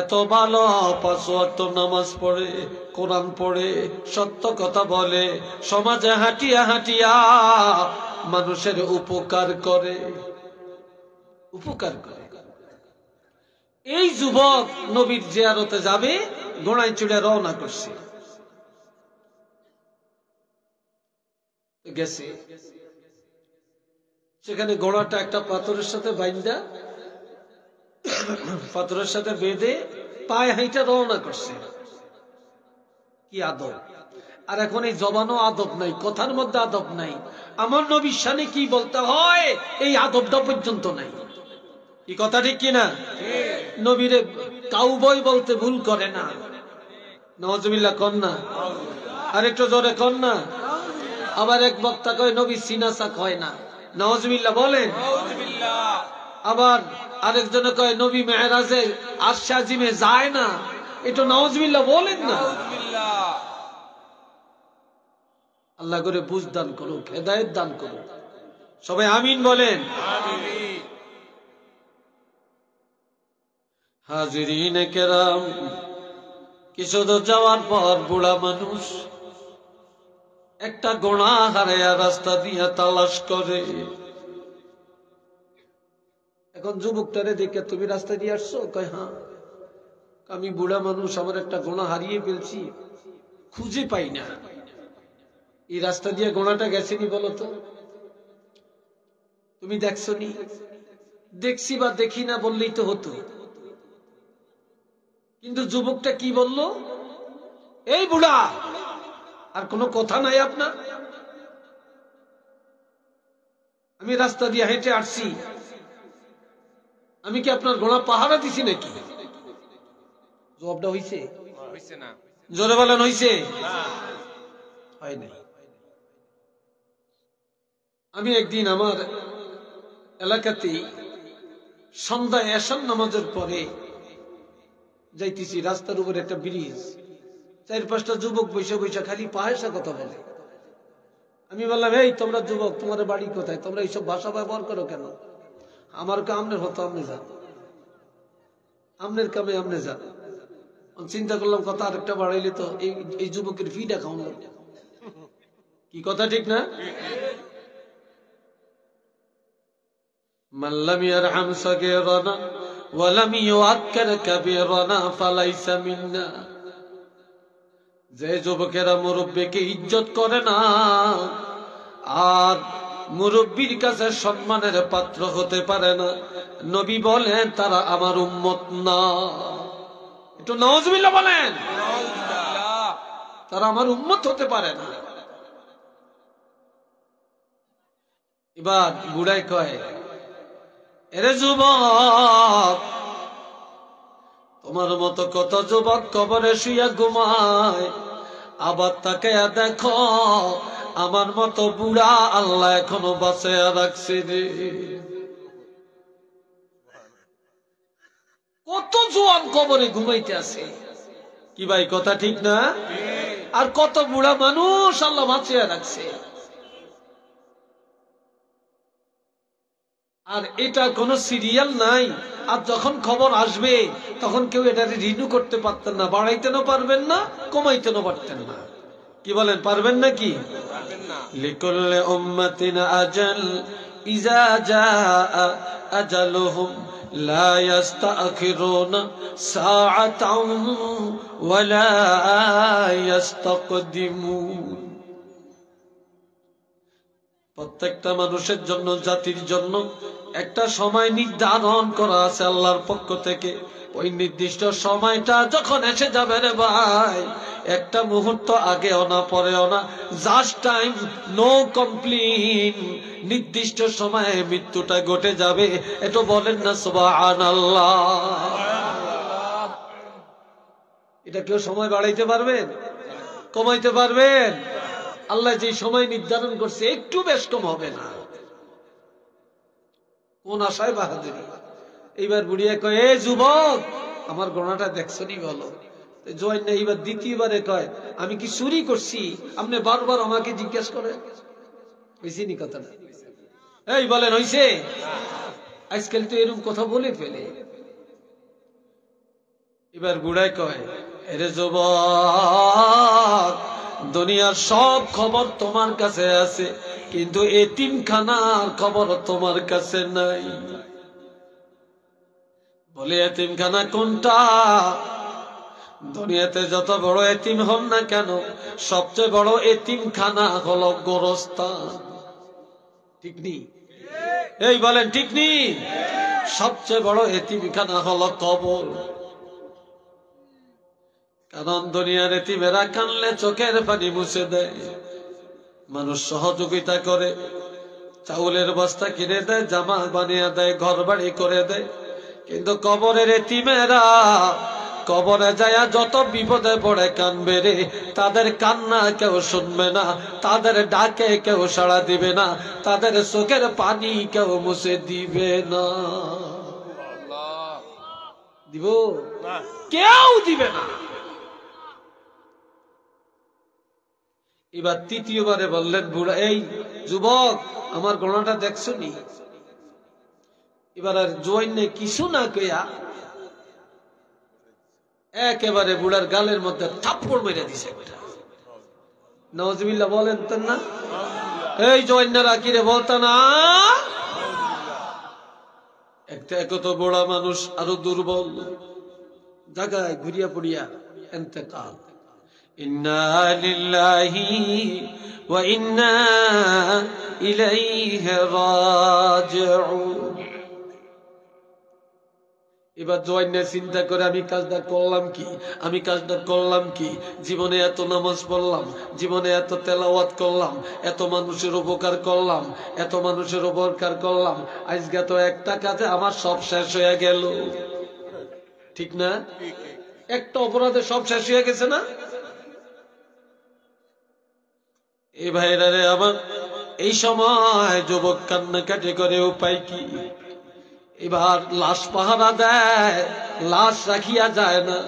এত ভালো 5 ওয়াক্ত নামাজ পড়ে, কোরআন পড়ে, সত্য কথা বলে, সমাজে হাঁটিয়া হাঁটিয়া মানুষের উপকার করে। এই যুবক নবীর জিয়ারতে যাবে, ঘোড়ায় চড়ে রওনা করছে। গেছে, সেখানে ঘোড়াটা একটা পাথরের সাথে বাইন্দা, পাথরের সাথে বেঁধে পায়ে হাইটা রওনা করছে। কি আদব। আর এখন এই জবানও আদব নাই, কথার মধ্যে আদব নাই। আমার নবীর শানে কি বলতে হয় এই আদবটা পর্যন্ত নাই। কি কথা ঠিক কিনা? নবীরে কাউবয় বলতে ভুল করে না। নাউজুবিল্লাহ কন না, আর একটু জোরে কন না। আবার এক বক্তা কয় নবী সিনাসাক হয় না, নাউজুবিল্লাহ বলেন। আবার আরেকজনে কয় নবী মেহরাজে আরশে আজিমে যায় না, এটা নাউজুবিল্লাহ বলেন না। আল্লাহ করে বুঝ দান করুক, হেদায়েত দান করুক। সবাই আমিন বলেন। হাজিরিন কেরাম, কিছু দূর যাওয়ার পর বুড়া মানুষ একটা গোনা হারায়া রাস্তা দিয়া তালাশ করে। এখন যুবকটারে দেখে, তুমি রাস্তা দিয়ে আসছো? কয় হ্যাঁ। আমি বুড়া মানুষ, আমার একটা গোনা হারিয়ে ফেলছি, খুঁজে পাই না। এই রাস্তা দিয়ে গোনাটা গেছেনি বলো তো? তুমি দেখছো নি? দেখছি বা দেখি না বললেই তো হতো। কিন্তু যুবকটা কি বলল? এই বুড়া, আর কোনো কথা নাই আপনার? আমি রাস্তা দিয়ে হেঁটে আসছি, আমি কি আপনার গোনা পাহারা দিছি নাকি? জবাবটা হইছে? জোরে বলেন হইছে? হয় নাই। আমি একদিন আমার এলাকাতে সন্ধ্যায় এশার নামাজের পরে যাইতেছি, রাস্তার উপরে একটা ব্রিজ, 4-5টা যুবক বসে বসে খালি পায়েসা কথা বলে। আমি বললাম, এই তোমরা যুবক, তোমার বাড়ি কোথায়? তোমরা এইসব ভাষা ব্যবহার করো কেন? আমার কামনের হতো, আমনে যান, আমনের কামে আমনে যান। চিন্তা করলাম কথা আরেকটা বাড়াইলে তো এই যুবকের ফিটা খাওয়ানো। কি কথা ঠিক না? মাল্লাম ইয়ারহাম সাগীরানা ওয়া লাম ইউআক্কির কাবীরানা ফালাইসা মিন্না। যে যুবকেরা মুরব্বিকে ইজ্জত করে না আর মুরব্বির কাছে সম্মানের পাত্র হতে পারে না, নবী বলেন তারা আমার উম্মত না। একটু নাউজুবিল্লাহ বলেন। তারা আমার উম্মত হতে পারে না। এবার বুড়াই কয়, এরে যুবক, তোমার মতো কত যুবক কবরে শুইয়া ঘুমায়, আবার তাকে দেখো আমার মতো বুড়া আল্লাহ এখনো বাঁচাইয়া রাখছে রে। কত জোয়ান কবরে ঘুমাইতে আছে। কি ভাই কথা ঠিক না? আর কত বুড়া মানুষ আল্লাহ বাঁচিয়ে রাখছে। আর এটা কোনো সিরিয়াল নাই। আর যখন খবর আসবে তখন কেউ এটা রিনিউ করতে পারতেন না, বাড়াইতেও পারবেন না, কমাইতেও পারতেন না। কি বলেন, পারবেন নাকি? লিকুল্লি উম্মাতিন আজাল ইযা জাআ আজালুহুম লা ইস্তাখিরুনা সাআতান ওয়া লা ইস্তাকদিমুন। প্রত্যেকটা মানুষের জন্য, জাতির জন্য একটা সময় নির্ধারণ করা আছে আল্লাহর পক্ষ থেকে। ওই নির্দিষ্ট সময়টা যখন এসে যাবে রে ভাই, একটা মুহূর্ত আগেও না পরেও না, জাস্ট টাইম, নো কমপ্লেইন, নির্দিষ্ট সময়ে মৃত্যুটা ঘটে যাবে। এটা বলেন না সুবহানাল্লাহ। এটা কেউ সময় বাড়াইতে পারবেন, কমাইতে পারবেন? আল্লাহ যে সময় নির্ধারণ করছে একটু বেশ কম হবে না। কোন আশায় বাহাদুরি। এইবার বুড়িয়া কয়, এ যুবক, আমার গণাটা দেখছো নি বলো? জয় না। এইবার দ্বিতীয়বারে কয়, আমি কি চুরি করছি? আপনি বারবার আমাকে জিজ্ঞেস করে। হয়েছে নি কথাটা? এই বলেন হয়েছে? আজকাল তো এরকম কথা বলে ফেলে। এবার বুড়ায় কয়, এরে যুবক, দুনিয়ার সব খবর তোমার কাছে আছে, কিন্তু এতিমখানার খবর তোমার কাছে নাই। বলে, এতিমখানা কোনটা? দুনিয়াতে যত বড় এতিম হন না কেন, সবচেয়ে বড় এতিমখানা হলো গোরস্থান। ঠিক নি? এই বলেন ঠিক নি? সবচেয়ে বড় এতিমখানা হলো কবর। কারণ দুনিয়ার এতিমেরা কানলে চোখের পানি মুছে দেয়, মানুষ সহযোগিতা করে, চাউলের বস্তা কিনে দেয়, জামা বানিয়ে দেয়, ঘর বাড়ি করে দেয়। কিন্তু কবরের এতিমেরা কবরে যায় যত বিপদে পড়ে কানবে রে, তাদের কান্না কেউ শুনবে না, তাদের ডাকে কেউ সাড়া দিবে না, তাদের চোখের পানি কেউ মুছে দিবে না। দিব? কেউ দিবে না। এবার তৃতীয়বারে বললেন বুড়া, এই যুবক, আমার গণাটা দেখছো নি? এবার আর জোয়ান নেই, কিছু না কইয়া একেবারে বুড়ার গালের মধ্যে থাপ্পড় মেরে দিছে। নাউজুবিল্লাহ বলেন তো না? এই জোয়ান্নারা কি রে বলতা না? একটা কত বড় মানুষ আরো দুর্বল জায়গায় ঘুরিয়া পড়িয়া ইন্তেকাল। ইন্না লিল্লাহি ওয়া ইন্না ইলাইহি রাজিউন। এবার জোয়ান্না চিন্তা করে, আমি কাজটা করলাম কি, আমি কাজটা করলাম কি? জীবনে এত নামাজ পড়লাম, জীবনে এত তেলাওয়াত করলাম, এত মানুষের উপকার করলাম, এত মানুষের উপকার করলাম, আজকে তো একটা কাজে আমার সব শেষ হয়ে গেল। ঠিক না? একটা অপরাধে সব শেষ হয়ে গেছে না? এই ভাইরা রে আমার, এই সময় যুবক কান্নাকাটি করে, উপায় কি? এবার লাশ পাহারা দেয়, লাশ রাখিয়া যায় না।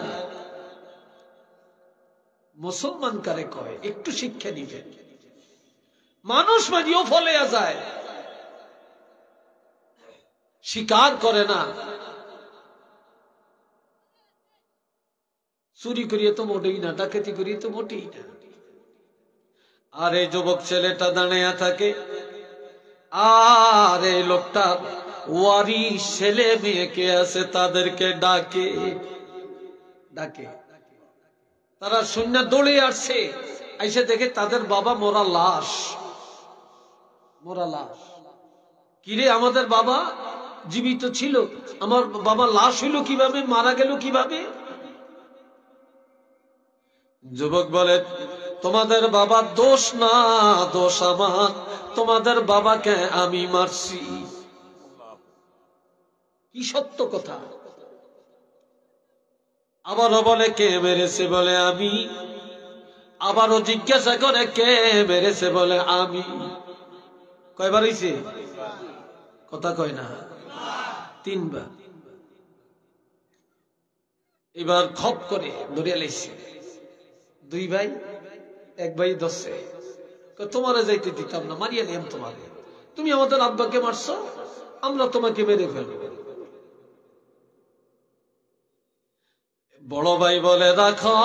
মুসলমান কারে কয়, একটু শিক্ষা দিবেন। মানুষ মারিও ফলে যায়, স্বীকার করে না। চুরি করিয়ে তো মোটেই না, ডাকাতি করিয়ে তো মোটেই না। আর এই যুবক ছেলেটা দাঁড়িয়ে থাকে, আর এই লোকটার ওয়ারিশ ছেলে মেয়ে কে আছে তাদেরকে ডাকে ডাকে। তারা শূন্য দৌড়ে আসছে, এসে দেখে তাদের বাবা মোরা লাশ। মোরা লাশ। কিরে, আমাদের বাবা জীবিত ছিল, আমার বাবা লাশ হইল কিভাবে, মারা গেল কিভাবে? যুবক বলে, তোমাদের বাবার দোষ না, দোষ আমার, তোমাদের বাবাকে আমি মারছি। কি সত্য কথা। আবারও বলে, কে মেরেছে? বলে আমি। আবারও জিজ্ঞাসা করে, কে মেরেছে? বলে আমি। কয়বার হইছে? কথা কয় না, তিনবার। এবার খপ করে ধরিয়া লাইছে। দুই ভাই, এক ভাই ধরছে, তোমারে যাইতে দিতাম না, মারিয়া নিলাম তোমাকে। তুমি আমাদের আব্বাকে মারছো, আমরা তোমাকে মেরে ফেলব। বড় ভাই বলে, রাখো,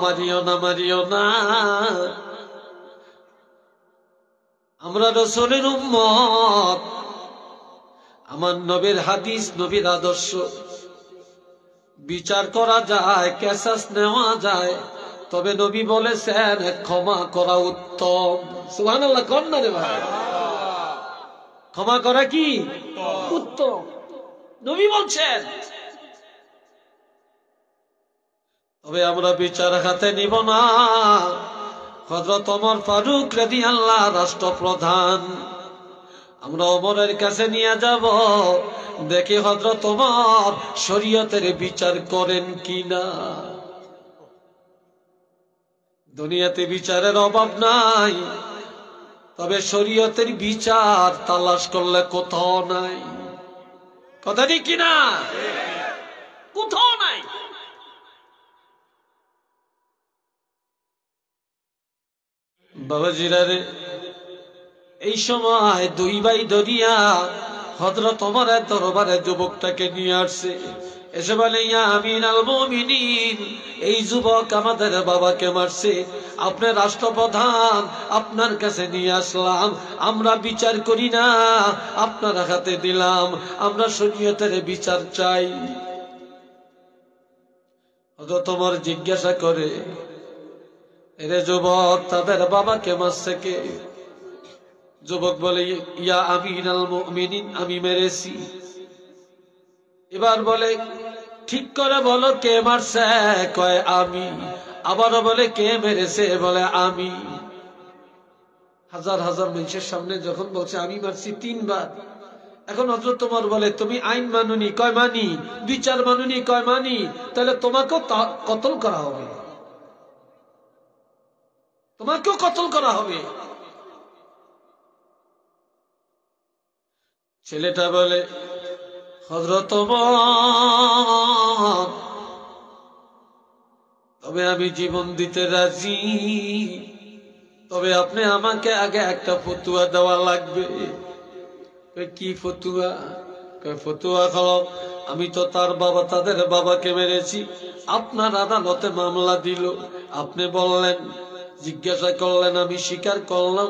মারিও না, মারিও না, আমরা রাসূলের উম্মত, আমার নবীর হাদিস, নবীর আদর্শ, বিচার করা যায়, কেসাস নেওয়া যায়, তবে নবী বলেছেন ক্ষমা করা উত্তম। সুবহানাল্লাহ, কোন না রে ভাই? ক্ষমা করা কি উত্তম, নবী বলছেন। তবে আমরা বিচার হাতে নিব না। হযরত ওমর ফারুক রাদিয়াল্লাহু রাষ্ট্রপ্রধান, আমরা ওমরের কাছে নিয়ে যাব, দেখি হযরত ওমর শরীয়তের বিচার করেন কিনা। দুনিয়াতে বিচারের অভাব নাই, তবে শরীয়তের বিচার তালাশ করলে কোথাও নাই। কথা ঠিক কিনা? কোথাও নাই। বাবাজিরা রে, এই সময় দুই ভাই দরিয়া হযরত ওমরের দরবারে যুবকটাকে নিয়ে আসছে। এসে বলে, ইয়া আমিনুল মুমিনিন, এই যুবক আমাদের বাবাকে মারছে, আপনি রাষ্ট্রপ্রধান, আপনার কাছে নিয়ে আসলাম, আমরা বিচার করি না, আপনার হাতে দিলাম, আমরা শরীয়তের বিচার চাই। হযরত ওমর জিজ্ঞাসা করে, এরে যুবক, তাদের বাবাকে মারছে কে? যুবক বলে, ইয়া আমিনুল মুমিনিন, আমি মেরেছি। এবার বলে, ঠিক করে বলো কে মারছে? কয় আমি। আবারও বলে, কে মেরেছে? বলে আমি। হাজার হাজার মানুষের সামনে যখন বলছে আমি মারছি 3 বার, এখন হযরত ওমর বলে, তুমি আইন মানুনি? কয় মানি। বিচার মানুনি? কয় মানি। তাহলে তোমাকেও কতল করা হবে, তোমাকেও কতল করা হবে। ছেলেটা বলে, হযরত ওমর, তবে আমি জীবন দিতে রাজি, তবে আপনি আমাকে আগে একটা ফতুয়া দেওয়া লাগবে। কি ফতুয়া? ফতুয়া হলো, আমি তো তার বাবা, তাদের বাবাকে মেরেছি, আপনার আদালতে মামলা দিল, আপনি বললেন, জিজ্ঞাসা করলেন, আমি স্বীকার করলাম,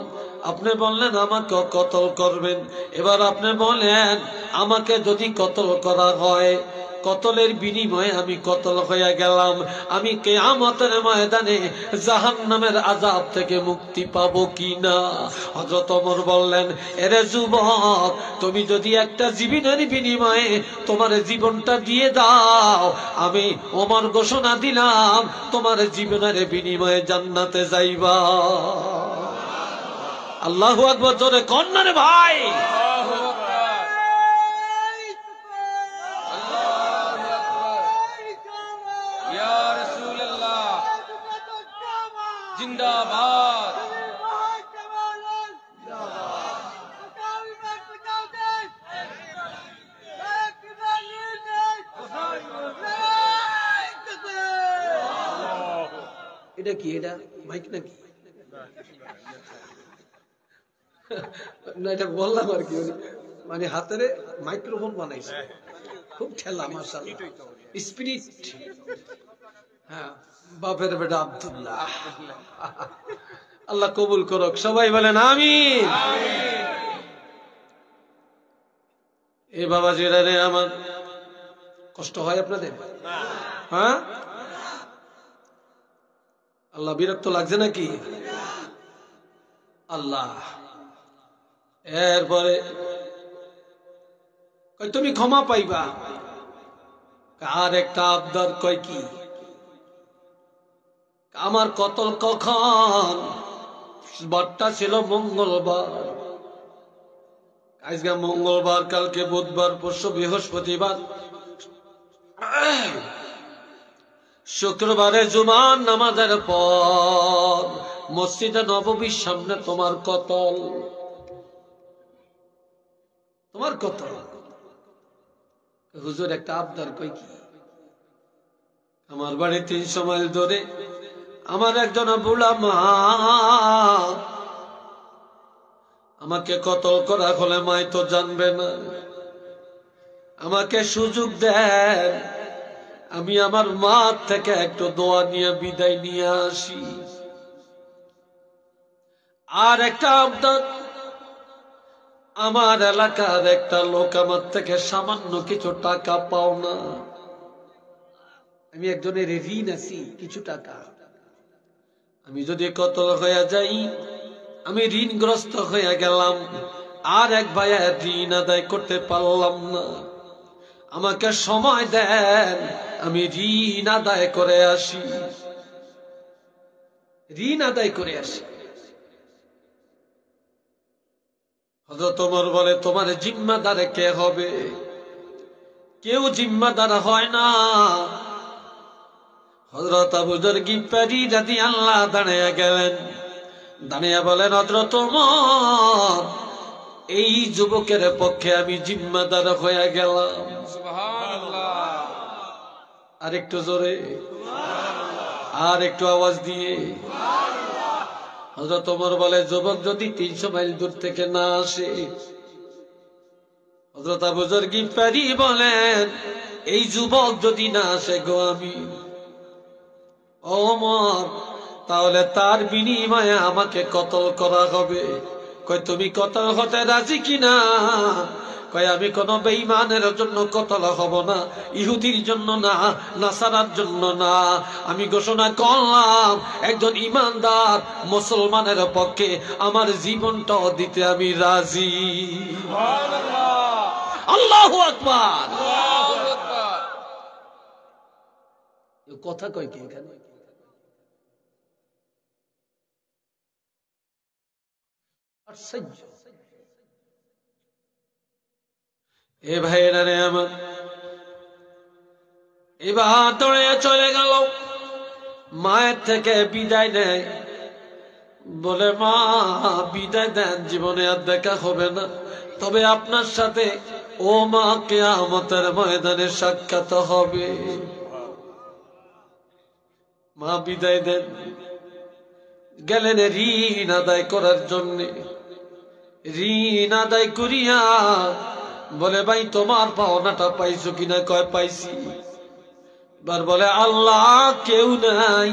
আপনি বললেন আমাকে কতল করবেন। এবার আপনি বলেন, আমাকে যদি কতল করা হয়, কতলের বিনিময়ে আমি কতল হয়ে গেলাম, আমি কিয়ামতের ময়দানে জাহান্নামের আযাব থেকে মুক্তি পাবো কিনা? হযরত ওমর বললেন, এরে যুবক, তুমি যদি একটা জীবনের বিনিময়ে তোমার জীবনটা দিয়ে দাও, আমি ওমর ঘোষণা দিলাম, তোমার জীবনের বিনিময়ে জান্নাতে যাইবা। আল্লাহু আকবার, জোরে কোন না রে ভাই? जिंदाबाद। এটা কি? এটা মাইক নাকি? না, এটা বললাম আর কি, মানে হাতের মাইক্রোফোন বানাইছে, খুব ঠেলা, মাশাআল্লাহ, স্পিরিট। হ্যাঁ, বাপের বেটা আব্দুল্লাহ, আল্লাহ কবুল করুক, সবাই বলেন আমিন। এ বাবাজিরা রে আমার, কষ্ট হয় আপনাদের? হ্যাঁ, আল্লাহ বিরক্ত লাগছে নাকি? আল্লাহ। এরপরে তুমি ক্ষমা পাইবা, আর একটা আবদার, কয় কি? আমার কতল কখন? বারটা ছিল মঙ্গলবার, আজকে মঙ্গলবার, কালকে বুধবার, পরশু বৃহস্পতিবার, শুক্রবারে জুমার নামাজের পর মসজিদে নববীর সামনে তোমার কতল, তোমার কতল। হুজুর একটা আবদার, কই কি? আমার বাড়ি 300 মাইল দূরে, আমার একজন বুড়া মা, আমাকে কতল করা হলে মাই তো জানবে না, আমাকে সুযোগ দেন, আমি আমার মা থেকে একটু দোয়া নিয়ে বিদায় নিয়ে আসি। আর একটা আবদার, আমার এলাকার একটা লোক আমার থেকে সামান্য কিছু টাকা পাও না, আমি একজনের ঋণ আছি কিছু টাকা, আমি যদি কতল হয়ে যাই, আমি ঋণগ্রস্ত হয়ে গেলাম, আর এক ভাইয়া ঋণ আদায় করতে পারলাম না, আমাকে সময় দেন, আমি ঋণ আদায় করে আসি, ঋণ আদায় করে আসি। হযরত ওমর বলে, তোমার জিম্মাদার কে হবে? কেউ জিম্মাদার হয় না। হযরত আবু যর গিফারী রাদিয়াল্লাহু দাঁড়িয়ে গেলেন, দাঁড়িয়ে বলেন, হযরত ওমর, এই যুবকের পক্ষে আমি জিম্মাদার হয়ে গেলাম। সুবহানাল্লাহ। আর একটু জোরে, আর একটু আওয়াজ দিয়ে। হযরত ওমর বলে, যুবক যদি 300 মাইল দূর থেকে না আসে? হযরত আবু যর গিফারী বলেন, এই যুবক যদি না আসে গো আমি ওমর, তাহলে তার বিনিময়ে আমাকে কতল করা হবে। কই তুমি কতল হতে রাজি কিনা? কই আমি কোন বেঈমানের জন্য কতল হব না, ইহুদির জন্য না, নাসারার জন্য না। আমি ঘোষণা করলাম, একজন ইমানদার মুসলমানের পক্ষে আমার জীবনটাও দিতে আমি রাজি। সুবহানাল্লাহ, আল্লাহু আকবার। কথা কয় কি এখানে? এ ভাইয়েরা রে আমার, এবার দৌড়ে চলে গেল, মায়ের থেকে বিদায় নেয়, বলে, মা বিদায় দেন, জীবনে আর দেখা হবে না, তবে আপনার সাথে ও মা কিয়ামতের ময়দানে সাক্ষাৎ হবে। মা বিদায় দেন, গেলেন ঋণ আদায় করার জন্য। ঋণ আদায় করিয়া বলে, ভাই তোমার পাওনাটা পাইছো কিনা? কয় পাইছি। এবার বলে, আল্লাহ কেউ নাই,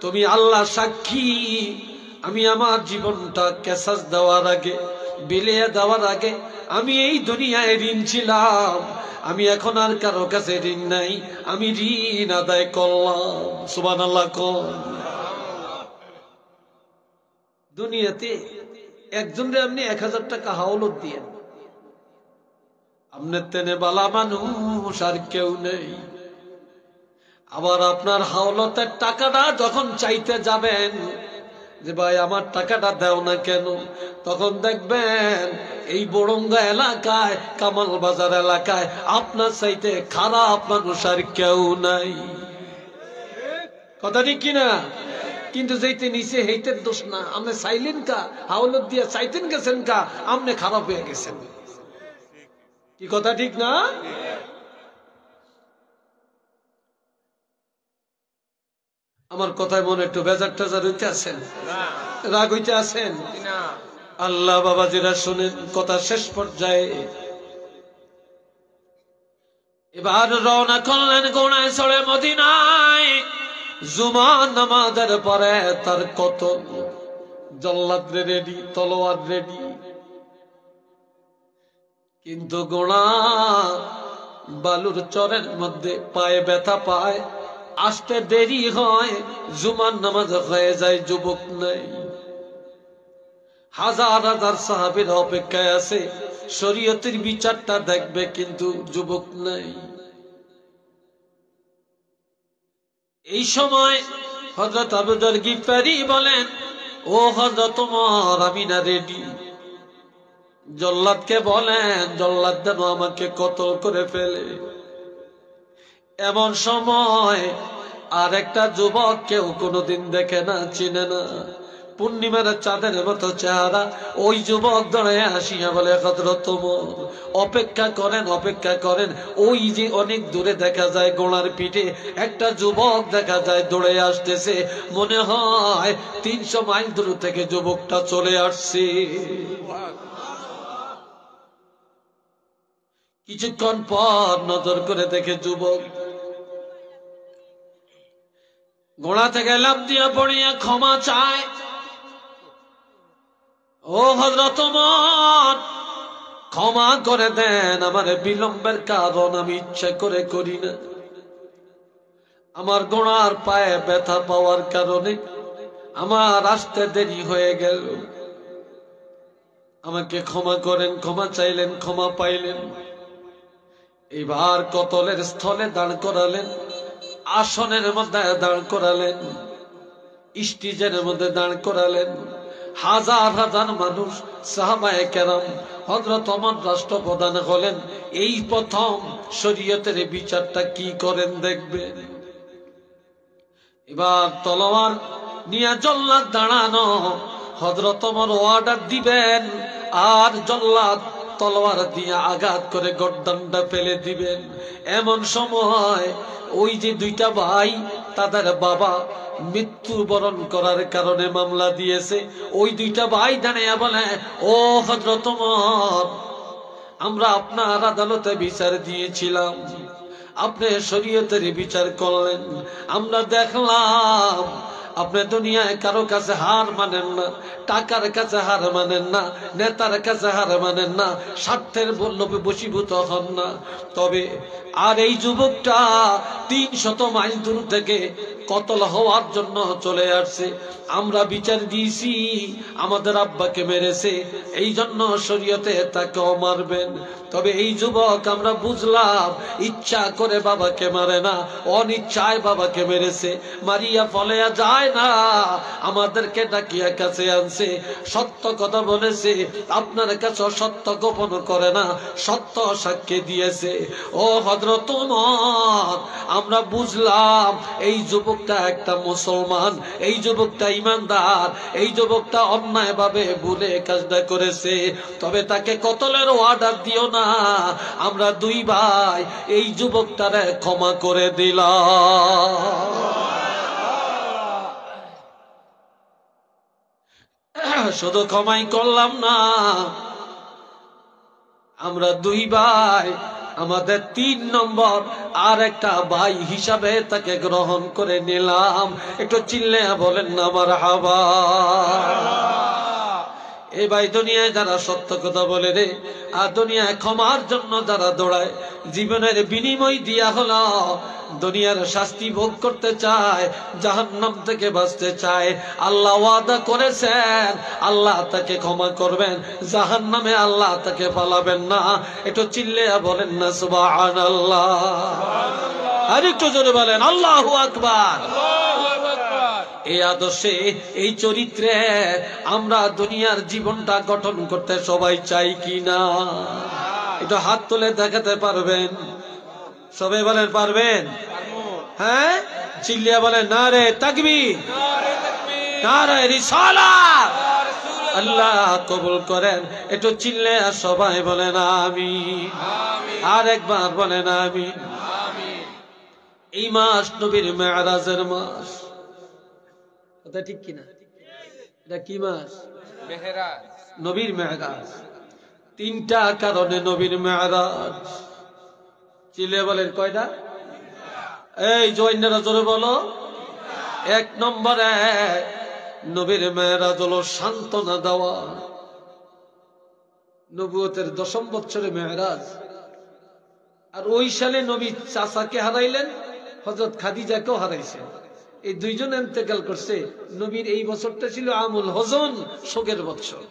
তুমি আল্লাহ সাক্ষী, আমি আমার জীবনটা কেসাস দেওয়ার আগে, বিলিয়ে দেওয়ার আগে আমি এই দুনিয়ায় ঋণ ছিলাম, আমি এখন আর কারো কাছে ঋণ নাই, আমি ঋণ আদায় করলাম। সুবহানাল্লাহ। কোন দুনিয়াতে একজনরে আপনি 1000 টাকা হাওলত দিয়েন, আপনার তেনে বালা মানুষ আর কেউ নেই। আবার আপনার হাওলতের টাকাটা যখন চাইতে যাবেন, যে ভাই আমার টাকাটা দাও না কেন, তখন দেখবেন এই বড়ঙ্গা এলাকায়, কামাল বাজার এলাকায় আপনার চাইতে খারাপ মানুষ আর কেউ নাই। কথা ঠিক কিনা? কিন্তু যেতে নিচে হেইতের দোষ না, আপনি চাইলেন কা, হাওলত দিয়ে চাইতেন গেছেন কা, আপনি খারাপ হয়ে গেছেন। কি কথা ঠিক না? আমার কথায় মনে একটু বেজার টেজার হইতে আছেন, রাগ হইতে আছেন? আল্লাহ বাবাজিরা শুনেন, কথা শেষ পর্যায়ে এবার রওনা করলেন গোনায় চড়ে মদিনায়। জুমা নামাজের পরে তার কত জল্লাদ রেডি, তলোয়ার রেডি, কিন্তু গোনা বালুর চরের মধ্যে পায়ে ব্যথা পায়, আসতে দেরি হয়, জুমার নামাজ হয়ে যায়, যুবক নাই। হাজার হাজার সাহাবীরা অপেক্ষায় আছে, শরীয়তের বিচারটা দেখবে, কিন্তু যুবক নাই। এই সময় হযরত আবু যর গিফারী বলেন, ও হযরত ওমর, আমি না রেডি। জল্লাদকে বলেন, জল্লাদ যেন আমাকে কতল করে ফেলে। এমন সময় আর একটা যুবক, কেউ কোনোদিন দেখে না, চিনে না, পূর্ণিমার চাঁদের মতো চেহারা, ওই যুবক দাঁড়ায় আসিয়া বলে, হযরত ওমর অপেক্ষা করেন, অপেক্ষা করেন। ওই যে অনেক দূরে দেখা যায়, গোড়ার পিঠে একটা যুবক দেখা যায় দৌড়ে আসতেছে, মনে হয় 300 মাইল দূর থেকে যুবকটা চলে আসছে। কিছুক্ষণ পর নজর করে দেখে যুবক ঘোড়া থেকে লাফ দিয়া পড়িয়া ক্ষমা চায়। ও হযরত ওমর, ক্ষমা করে দেন, আমার বিলম্বের কারণ আমি ইচ্ছা করে করি না। আমার ঘোড়ার পায়ে ব্যথা পাওয়ার কারণে আমার আসতে দেরি হয়ে গেল। আমাকে ক্ষমা করেন। ক্ষমা চাইলেন, ক্ষমা পাইলেন। এবার কতলের স্থলে দাঁড় করালেন, আসনের মধ্যে দাঁড় করালেন, স্টেজের মধ্যে দাঁড় করালেন। হাজার হাজার মানুষ, সাহাবায়ে কেরাম, হযরত ওমর রাষ্ট্রপ্রধান হলেন। এই প্রথম শরীয়তের বিচারটা কি করেন দেখবেন। এবার তলোয়ার নিয়ে জল্লাদ দাঁড়ানো। হযরত ওমর অর্ডার দিবেন আর জল্লাদ তলোয়ার দিয়ে আঘাত করে গর্দানটা ফেলে দিবেন। এমন সময় ওই যে দুইটা ভাই, তাদের বাবা মৃত্যুবরণ করার কারণে মামলা দিয়েছে, ওই দুইটা ভাই দাঁড়িয়ে বলে, ও হযরত ওমর, আমরা আপনার আদালতে বিচার দিয়েছিলাম, আপনি শরীয়তের বিচার করলেন। আমরা দেখলাম আপনি দুনিয়ায় কারো কাছে হার মানেন না, টাকার কাছে হার মানেন না, নেতার কাছে হার মানেন না, স্বার্থের লোভে বশীভূত হন না। তবে আর এই যুবকটা ৩০০ মাইল দূর থেকে কতল হওয়ার জন্য চলে আসছে। আমরা বিচার দিয়েছি আমাদের আব্বাকে মেরেছে, এই জন্য শরীয়তে তাকেও মারবেন। তবে এই যুবক আমরা বুঝলাম ইচ্ছা করে বাবাকে মারে না, অনিচ্ছায় বাবাকে মেরেছে। মারিয়া ফলেয়া যায় না, আমাদেরকে ডাকিয়া কাছে আনছে, সত্য কথা বলেছে, আপনার কাছে সত্য গোপন করে না, সত্য সাক্ষী দিয়েছে। ও হযরত ওমর, আমরা বুঝলাম এই যুবকটা একটা মুসলমান, এই যুবকটা ইমানদার, এই যুবকটা অন্যায় ভাবে ভুলে কাজটা করেছে। তবে তাকে কতলের অর্ডার দিও না, আমরা দুই ভাই এই যুবকটারে ক্ষমা করে দিলাম। শুধু ক্ষমাই করলাম না, আমরা দুই ভাই আমাদের ৩ নম্বর আর একটা ভাই হিসাবে তাকে গ্রহণ করে নিলাম। একটু চিল্লে বলেন না মারহাবা। এই ভাই দুনিয়ায় যারা সত্য কথা বলে রে, আর দুনিয়ায় ক্ষমার জন্য যারা দৌড়ায়, জীবনের বিনিময় দিয়া হলো দুনিয়ার শাস্তি ভোগ করতে চায়, জাহান্নাম থেকে বাঁচতে চায়, আল্লাহ ওয়াদা করেছেন আল্লাহ তাকে ক্ষমা করবেন, জাহান্নামে আল্লাহ তাকে ফালাবেন না। একটু চিল্লে বলেন না সুবহানাল্লাহ। আর একটু জোরে বলেন আল্লাহু আকবার। এই আদর্শে, এই চরিত্রে আমরা দুনিয়ার জীবনটা গঠন করতে সবাই চাই কি না? একটু হাত তুলে দেখাতে পারবেন? সবাই বলেন পারবেন? হ্যাঁ, চিল্লিয়া বলেন নারে তাকবীর, নারে রিসালাত। আল্লাহ কবুল করেন। একটু চিল্লে আর সবাই বলেন আমিন। আর একবার বলেন আমিন। এই মাস নবীর মেরাজের মাস, কথা ঠিক কিনা? এটা কি মাস? মেরাজ, নবীর মেরাজ। 3টা কারণে নবীর মেরাজ। চিল্লে বলেন কয়টা? এই জৈনরা জোরে বলো। 1 নম্বরে নবীর মেরাজ হলো সান্ত্বনা দেওয়া। নবুয়তের 10ম বছরে মেরাজ। আর ওই সালে নবী চাচাকে হারাইলেন, হযরত খাদিজাকেও হারাইছেন। এই দুইজন ইন্তেকাল করছে। নবীর এই বছরটা ছিল আমুল হজন, শোকের বছর।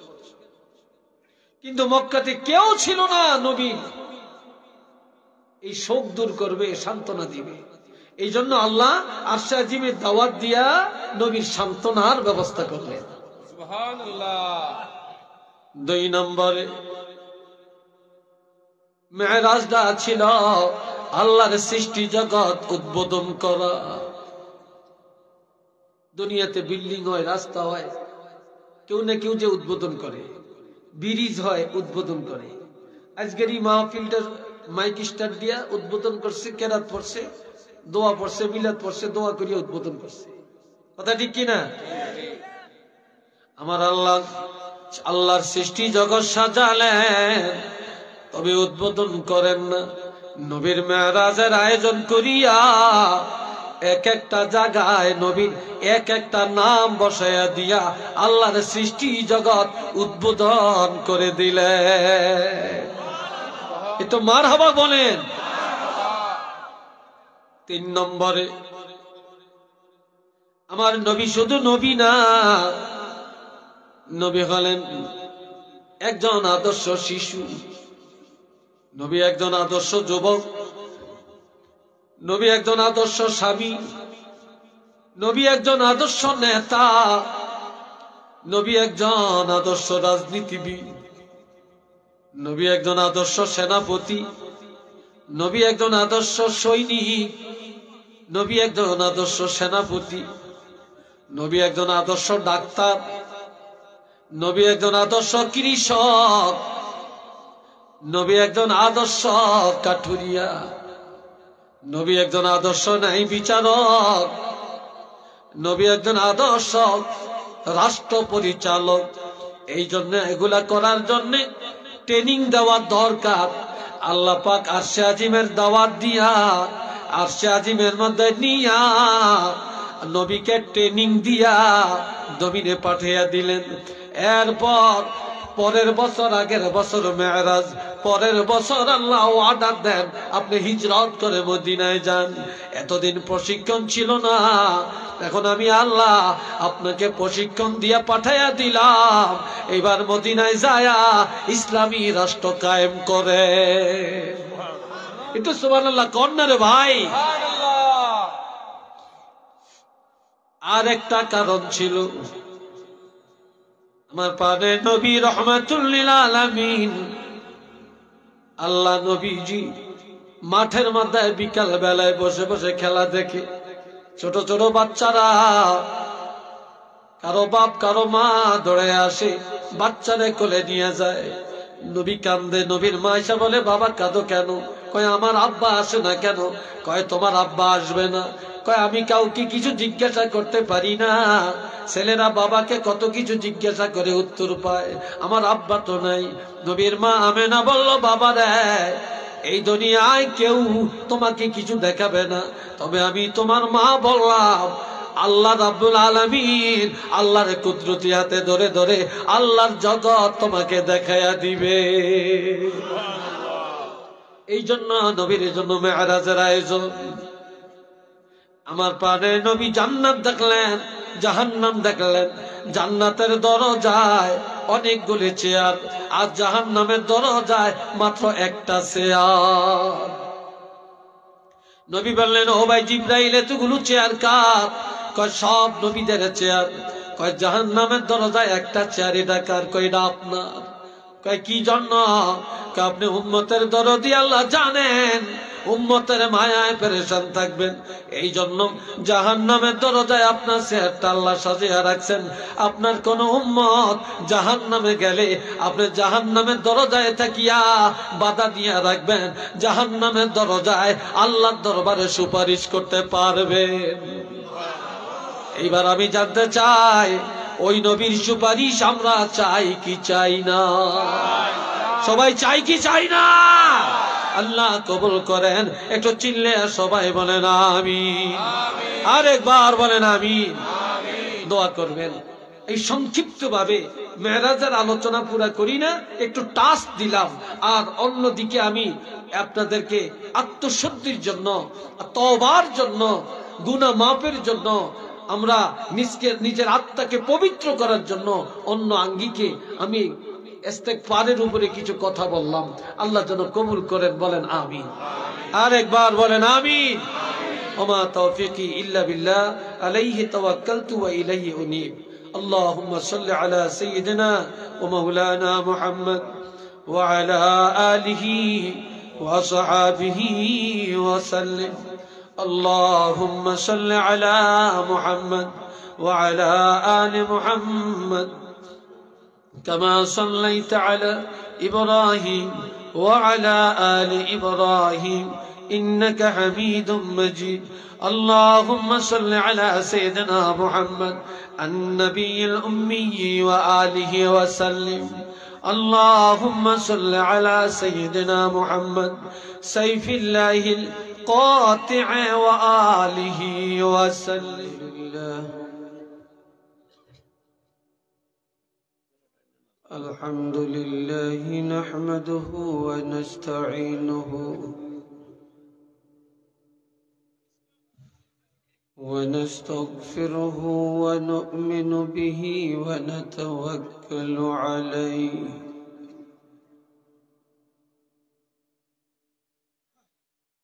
কিন্তু মক্কাতে কেউ ছিল না নবী এই শোক দূর করবে, সান্ত্বনা দিবে। এই জন্য আল্লাহ আরশে আজিমের দাওয়াত দিয়া নবীর সান্ত্বনার ব্যবস্থা করলেন। সুবহানাল্লাহ। 2 নম্বরে মেরাজটা ছিল আল্লাহর সৃষ্টি জগৎ উদ্বোধন করা। দুনিয়াতে বিল্ডিং হয়, রাস্তা হয়, কেউ না কেউ যে উদ্বোধন করে, ব্রিজ হয়, উদ্বোধন করে। আজকের এই মাহফিলটা মাইক স্টার দিয়া উদ্বোধন করছে, কেরাত পড়ছে, দোয়া পড়ছে, মিলাদ পড়ছে, দোয়া করিয়া উদ্বোধন করছে। কথা ঠিক কিনা? আমার আল্লাহ আল্লাহর সৃষ্টি জগৎ সাজালেন, তবে উদ্বোধন করেন না। নবীর মেরাজের আয়োজন করিয়া এক একটা জায়গায় নবীর এক একটা নাম বসাইয়া দিয়া আল্লাহর সৃষ্টি জগৎ উদ্বোধন করে দিলে। এ তো মারহাবা বলেন। 3 নম্বরে আমার নবী শুধু নবী না, নবী হলেন একজন আদর্শ শিশু, নবী একজন আদর্শ যুবক, নবী একজন আদর্শ স্বামী, নবী একজন আদর্শ নেতা, নবী একজন আদর্শ রাজনীতিবিদ, নবী একজন আদর্শ সেনাপতি, নবী একজন আদর্শ সৈনিক, নবী একজন আদর্শ সেনাপতি, নবী একজন আদর্শ ডাক্তার, নবী একজন আদর্শ কৃষক, নবী একজন আদর্শ কাঠুরিয়া, নবী একজন আদর্শ ন্যায় বিচারক, নবী একজন আদর্শ রাষ্ট্র পরিচালক। এই জন্য এগুলা করার জন্য ট্রেনিং দেওয়ার দরকার। আল্লাহ পাক আরশে আজিমের দাওয়াত দিয়া আরশে আজিমের মধ্যে নিয়া নবীকে ট্রেনিং দিয়া জমিনে পাঠিয়ে দিলেন। এরপর পরের বছর আগের বছর মেরাজ, পরের বছর আল্লাহ অর্ডার দেন আপনি হিজরত করে মদিনায় যান। এতদিন প্রশিক্ষণ ছিল না, এখন আমি আল্লাহ আপনাকে প্রশিক্ষণ দিয়া পাঠাইয়া দিলাম, এবার মদিনায় যায়া ইসলামী রাষ্ট্র কায়েম করে। একটু সুবহানাল্লাহ কন্যা রে ভাই। আর একটা কারণ ছিল, আমার পানে নবী রহমাতুল লিল আলামিন আল্লাহ নবীজি মাঠের মধ্যে বিকাল বেলায় বসে বসে খেলা দেখে। ছোট ছোট বাচ্চারা, কারো বাপ কারো মা দৌড়ে আসে, বাচ্চারে কোলে নিয়ে যায়। নবী কান্দে, নবীর মা এসে বলে বাবা কাঁদো কেন? কয় আমার আব্বা আসে না কেন? কয় তোমার আব্বা আসবে না। কয় আমি কাউকে কিছু জিজ্ঞাসা করতে পারি না। ছেলেরা বাবাকে কত কিছু জিজ্ঞাসা করে উত্তর পায়, আমার আব্বা তো নাই। নবীর মা আমেনা বলল বাবা রে, এই দুনিয়ায় কেউ তোমাকে কিছু দেখাবে না, তবে আমি তোমার মা বললাম আল্লাহ রাব্বুল আলামিন আল্লাহর কুদরতি হাতে ধরে ধরে আল্লাহর জগৎ তোমাকে দেখাইয়া দিবে। এই জন্য নবীর জন্য মেরাজের আয়োজন। আমার পানে নবী জান্নাত দেখলেন, জাহান্নাম দেখলেন। জান্নাতের দরজায় অনেকগুলি চেয়ার, আর জাহান্নামের দরজায় মাত্র একটা চেয়ার। নবী বললেন ও ভাই জিবরাইল, এতগুলো চেয়ার কার? কয় সব নবীদের চেয়ার। কয় জাহান্নামের দরজায় একটা চেয়ার, এটা কার? কয় এটা আপনার। কয় কি জন্য? কয় আপনি উম্মতের দরদি, আল্লাহ জানেন উম্মতের মায়ায় পেরেশান থাকবেন, এই জন্য জাহান্নামের দরজায় আপনার চেয়ারটা আল্লাহ সাজিয়ে রাখছেন। আপনার কোন উম্মত জাহান্নামে গেলে আপনি জাহান্নামের দরজায় থাকিয়া বাধা দিয়ে রাখবেন, জাহান্নামের দরজায় আল্লাহর দরবারে সুপারিশ করতে পারবেন। এইবার আমি জানতে চাই, ওই নবীর সুপারিশ আমরা চাই কি চাই না? সবাই চাই কি চাই না? আল্লাহ কবুল করেন। একটু চিল্লে সবাই বলেন আমিন। আরেকবার বলেন আমিন। দোয়া করবেন। এই সংক্ষিপ্ত ভাবে মেরাজের আলোচনা পুরা করি না, একটু টাচ দিলাম। আর অন্যদিকে আমি আপনাদেরকে আত্মশুদ্ধির জন্য, তওবার জন্য, গুনাহ মাফের জন্য, আমরা নিজের আত্মাকে পবিত্র করার জন্য অন্য আঙ্গিকে আমি ইস্তেগফারের উপরে কিছু কথা বললাম। আল্লাহ যেন কবুল করেন, বলেন আমিন। আরেকবার বলেন আমিন। ওমা তাওফীকি ইল্লা বিল্লাহ, আলাইহি তাওয়াক্কালতু ওয়া ইলাইহি উনীব। আল্লাহুম্মা সাল্লি আলা সাইয়্যিদিনা ওয়া মাওলানা মুহাম্মদ ওয়া আলা আলিহি ওয়া সাহবিহি ওয়া সাল্লিম। আল্লাহুম্মা সাল্লি আলা মুহাম্মদ ওয়া আলা আলি মুহাম্মদ كما صليت على إبراهيم وعلى آل إبراهيم إنك حميد مجيد. اللهم صل على سيدنا محمد النبي الأمي وآله وسلم. اللهم صل على سيدنا محمد سيف الله القاطع وآله وسلم. الحمد لله نحمده ونستعينه ونستغفره ونؤمن به ونتوكل عليه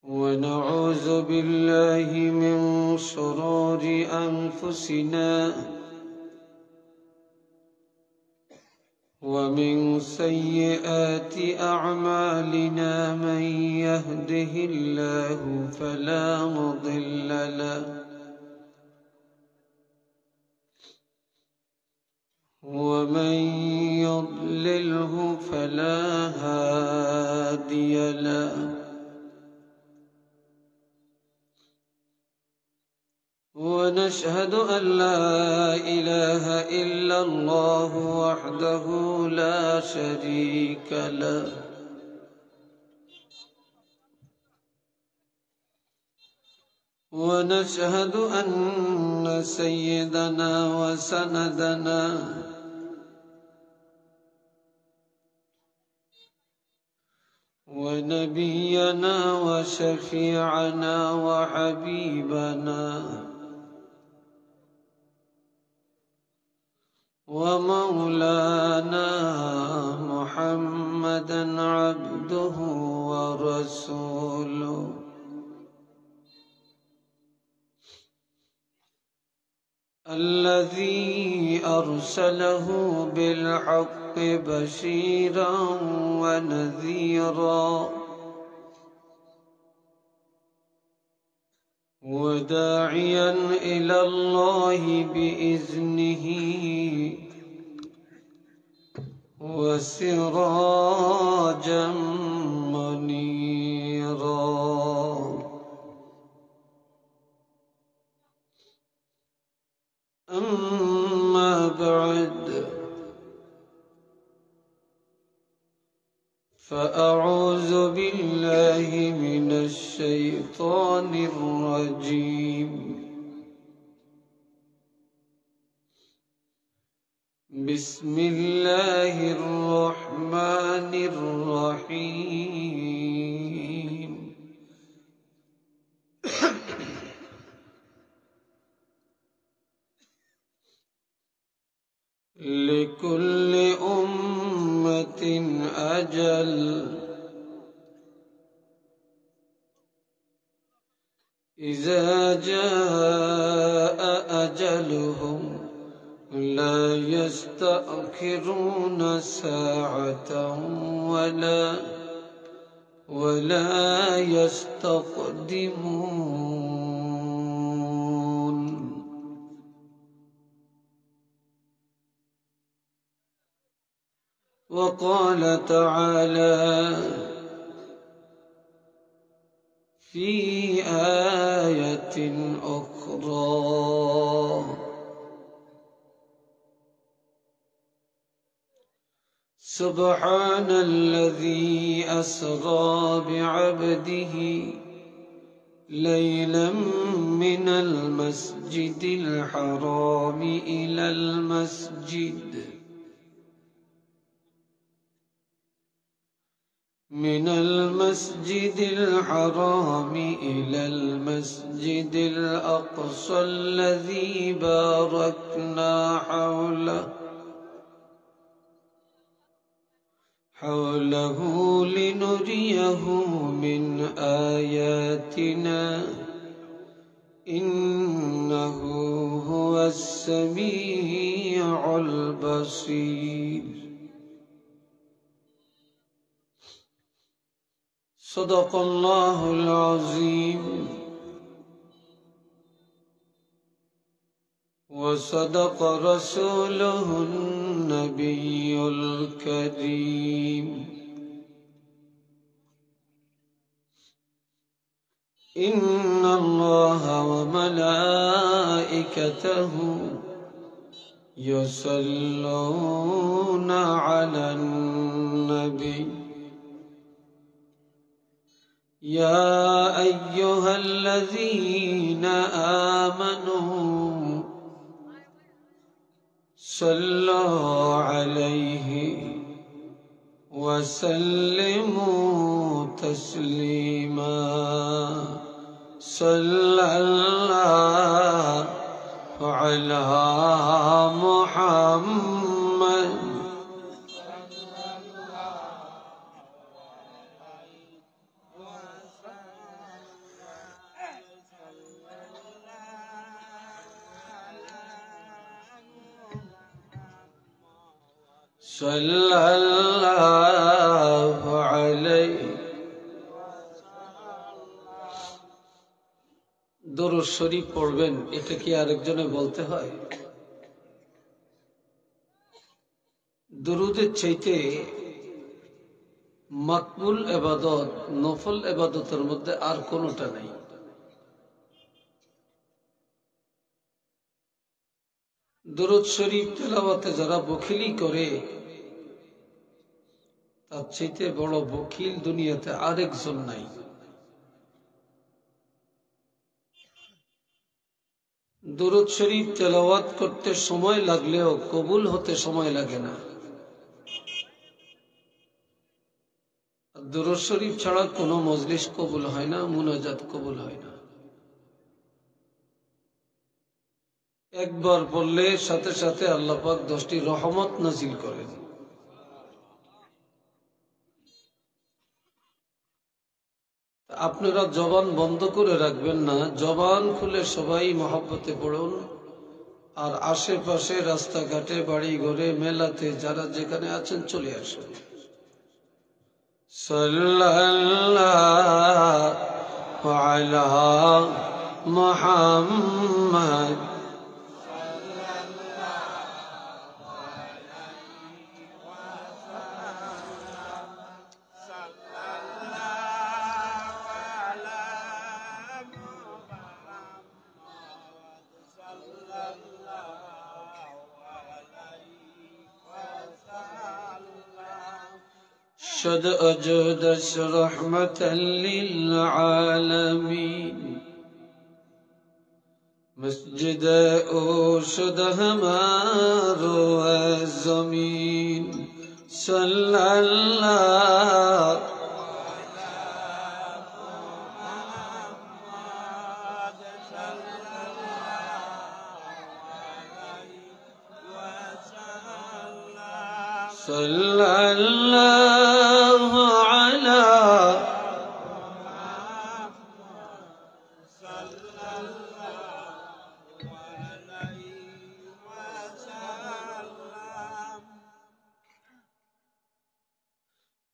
ونعوذ بالله من شرور أنفسنا ومن سيئات أعمالنا من يهده الله فلا مضل له ومن يضلله فلا هادي له ونشهد أن لا إله إلا الله وحده لا شريك له ونشهد أن سيدنا وسندنا ونبينا وشفيعنا وحبيبنا ومولانا محمدا عبده ورسوله الذي أرسله بالحق بشيرا ونذيرا وداعيا إلى الله بإذنه وسراجا منيرا. أما بعد فأعوذ بالله من الشيطان الرجيم. بسم الله الرحمن الرحيم. لكل أمة أجل إذا جاء أجلهم لا يستأخرون ساعة ولا يستقدمون. وقال تعالى في آية أخرى سبحان الذي أسرى بعبده ليلا من المسجد الحرام إلى المسجد الأقصى الذي باركنا حوله لنريه من آياتنا إنه هو السميع البصير. صدق الله العظيم وصدق رسوله النبي الكريم. إن الله وملائكته يصلون على النبي يا أيها الذين آمنوا صلوا عليه وسلموا تسليما صلى الله على محمد صلى الله عليه দরুদ শরীফ পড়বেন, এটা কি আরেকজনে বলতে হয়? দরুদের চাইতে মাকবুল ইবাদত, নফল ইবাদতের মধ্যে আর কোনটা নাই। দরুদ শরীফ তেলাওয়াতে যারা বখিলি করে, তার চাইতে বড় বখিল দুনিয়াতে আরেকজন নাই। দরুদ শরীফ তেলাওয়াত করতে সময় লাগলেও কবুল হতে সময় লাগে না। দরুদ শরীফ ছাড়া কোনো মজলিস কবুল হয় না, মুনাজাত কবুল হয় না। একবার পড়লে সাথে সাথে আল্লাহ পাক 10টি রহমত নাজিল করেন। আপনারা জবান বন্ধ করে রাখবেন না, জবান খুলে সবাই মহব্বতে পড়ুন। আর আশেপাশে রাস্তাঘাটে, বাড়ি ঘরে, মেলাতে যারা যেখানে আছেন চলে আসুন। সাল্লাল্লাহু আলা মুহাম্মদ شد أجدس رحمة للعالمين مسجد أوشد همار والزمين صلى الله صلى الله على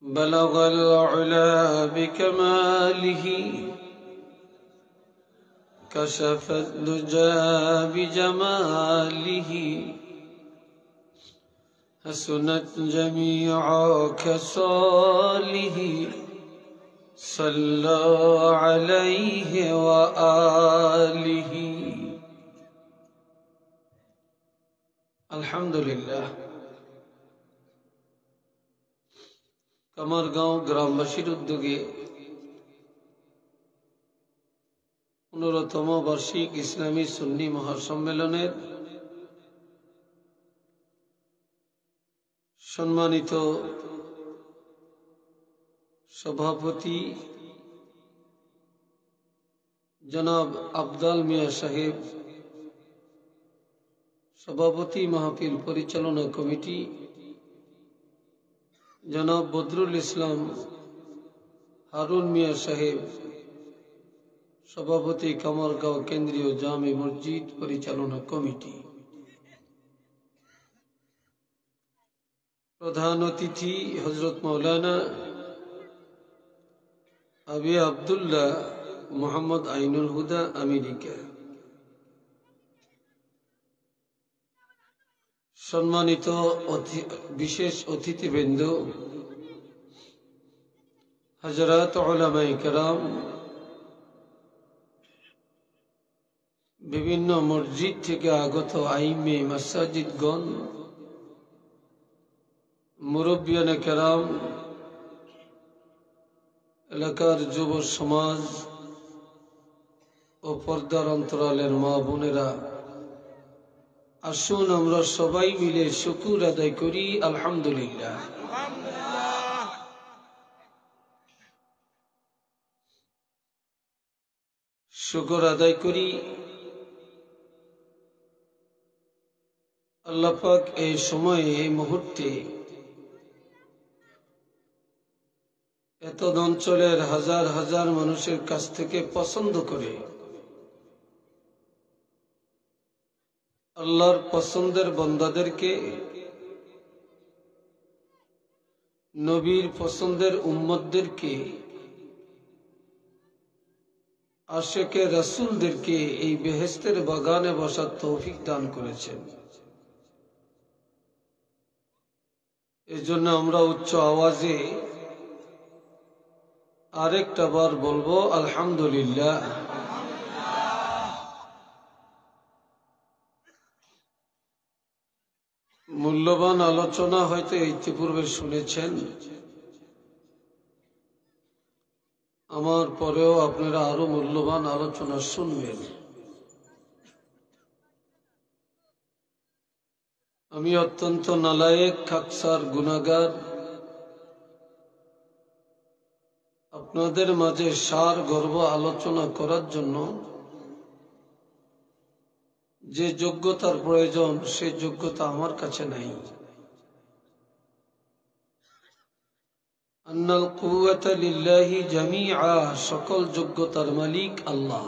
بلغ العلا بكماله كشف الدجى بجماله حسنت جميع خصاله صلى عليه وآله الحمد لله কামারগাঁও গ্রামবাসীর উদ্যোগে 15তম বার্ষিক ইসলামী সুন্নি মহাসম্মেলনের সম্মানিত সভাপতি জনাব আফজাল মিয়া সাহেব, সভাপতি মাহফিল পরিচালনা কমিটি জনাব বদরুল ইসলাম হারুন মিয়া সাহেব, সভাপতি কামারগাঁও কেন্দ্রীয় জামে মসজিদ পরিচালনা কমিটি, প্রধান অতিথি হযরত মাওলানা আবি আব্দুল্লাহ মোহাম্মদ আইনুল হুদা আমেরিকা, সম্মানিত বিশেষ অতিথিবৃন্দ, হযরত উলামায়ে কেরাম, বিভিন্ন মসজিদ থেকে আগত আইমে মাসাজিদগণ, মুরব্বিয়ানে কেরাম, এলাকার যুব সমাজ ও পর্দার অন্তরালের মা বোনেরা, আসুন আমরা সবাই মিলে শুকর আদায় করি আলহামদুলিল্লাহ। শুকর আদায় করি আল্লাহ পাক এই সময়ে এই মুহূর্তে এত অঞ্চলের হাজার হাজার মানুষের কাছ থেকে পছন্দ করে আল্লাহর পছন্দের বান্দাদেরকে, নবীর পছন্দের উম্মতদেরকে, আশেকে রাসূলদেরকে এই বেহেশতের বাগানে বসার তৌফিক দান করেছেন। এজন্য আমরা উচ্চ আওয়াজে আরেকটা বার বলবো আলহামদুলিল্লাহ। মূল্যবান আলোচনা হয়তো ইতিপূর্বে শুনেছেন, আমার পরেও আপনারা আরো মূল্যবান আলোচনা শুনবেন। আমি অত্যন্ত নালায়েক, খাকসার, গুনাহগার, আপনাদের মাঝে সার গর্ব আলোচনা করার জন্য যে যোগ্যতার প্রয়োজন সে যোগ্যতা আমার কাছে নাই। আন্নাল কুওয়াতা লিল্লাহি জামিআ, সকল যোগ্যতার মালিক আল্লাহ।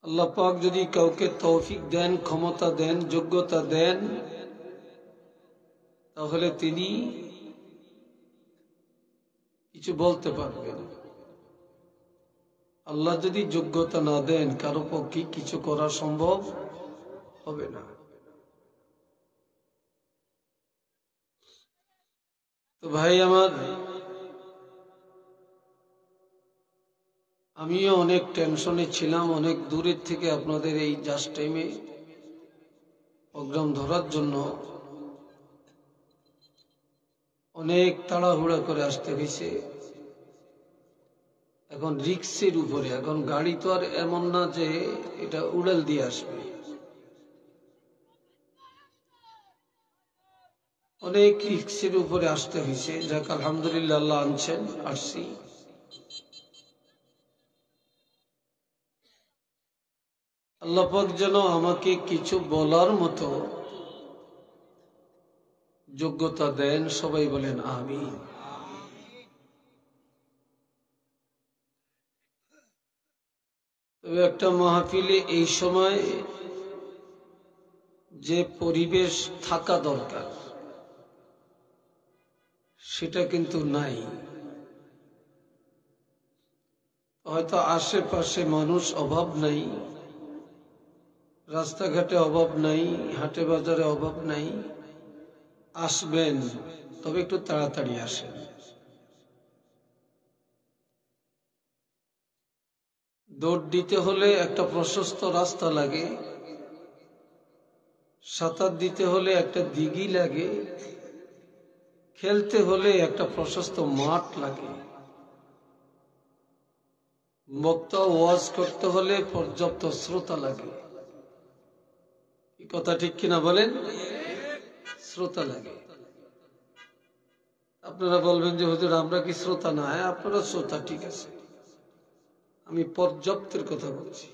আল্লাহ পাক যদি কাউকে তৌফিক দেন, ক্ষমতা দেন, যোগ্যতা দেন, তাহলে তিনি কিছু বলতে পারবেন। আল্লাহ যদি যোগ্যতা না দেন, কারো পক্ষে কিছু করা সম্ভব হবে না। তো ভাই আমার, আমিও অনেক টেনশনে ছিলাম, অনেক দূরের থেকে আপনাদের এই জাস্ট টাইমে প্রোগ্রাম ধরার জন্য অনেক তাড়াহুড়া করে আসতে হয়েছে। এখন রিক্সের উপরে, এখন গাড়ি তো আর এমন না যে এটা উড়াল দিয়ে আসবে, অনেক রিক্সের উপরে আসতে হয়েছে। যাক আলহামদুলিল্লাহ, আল্লাহ আনছেন, আসছি। আল্লাহ পাক যেন আমাকে কিছু বলার মতো যোগ্যতা দেন, সবাই বলেন আমিন। তবে একটা মাহফিলে এই সময় যে পরিবেশ থাকা দরকার সেটা কিন্তু নাই। হয়তো আশেপাশে মানুষ অভাব নাই, রাস্তাঘাটে অভাব নাই, হাটে বাজারে অভাব নাই। আসবেন, তবে একটু তাড়াতাড়ি আসেন। দৌড় দিতে হলে একটা প্রশস্ত রাস্তা লাগে, সাঁতার দিতে হলে একটা দিঘি লাগে, খেলতে হলে একটা প্রশস্ত মাঠ লাগে, বক্তা ওয়াজ করতে হলে পর্যাপ্ত শ্রোতা লাগে। এই কথা ঠিক কিনা বলেন? শ্রোতা লাগে। আপনারা বলবেন যে হুজুর আমরা কি শ্রোতা না? হ্যাঁ, আপনারা শ্রোতা, ঠিক আছে। আমি পর্যাপ্তের কথা বলছি।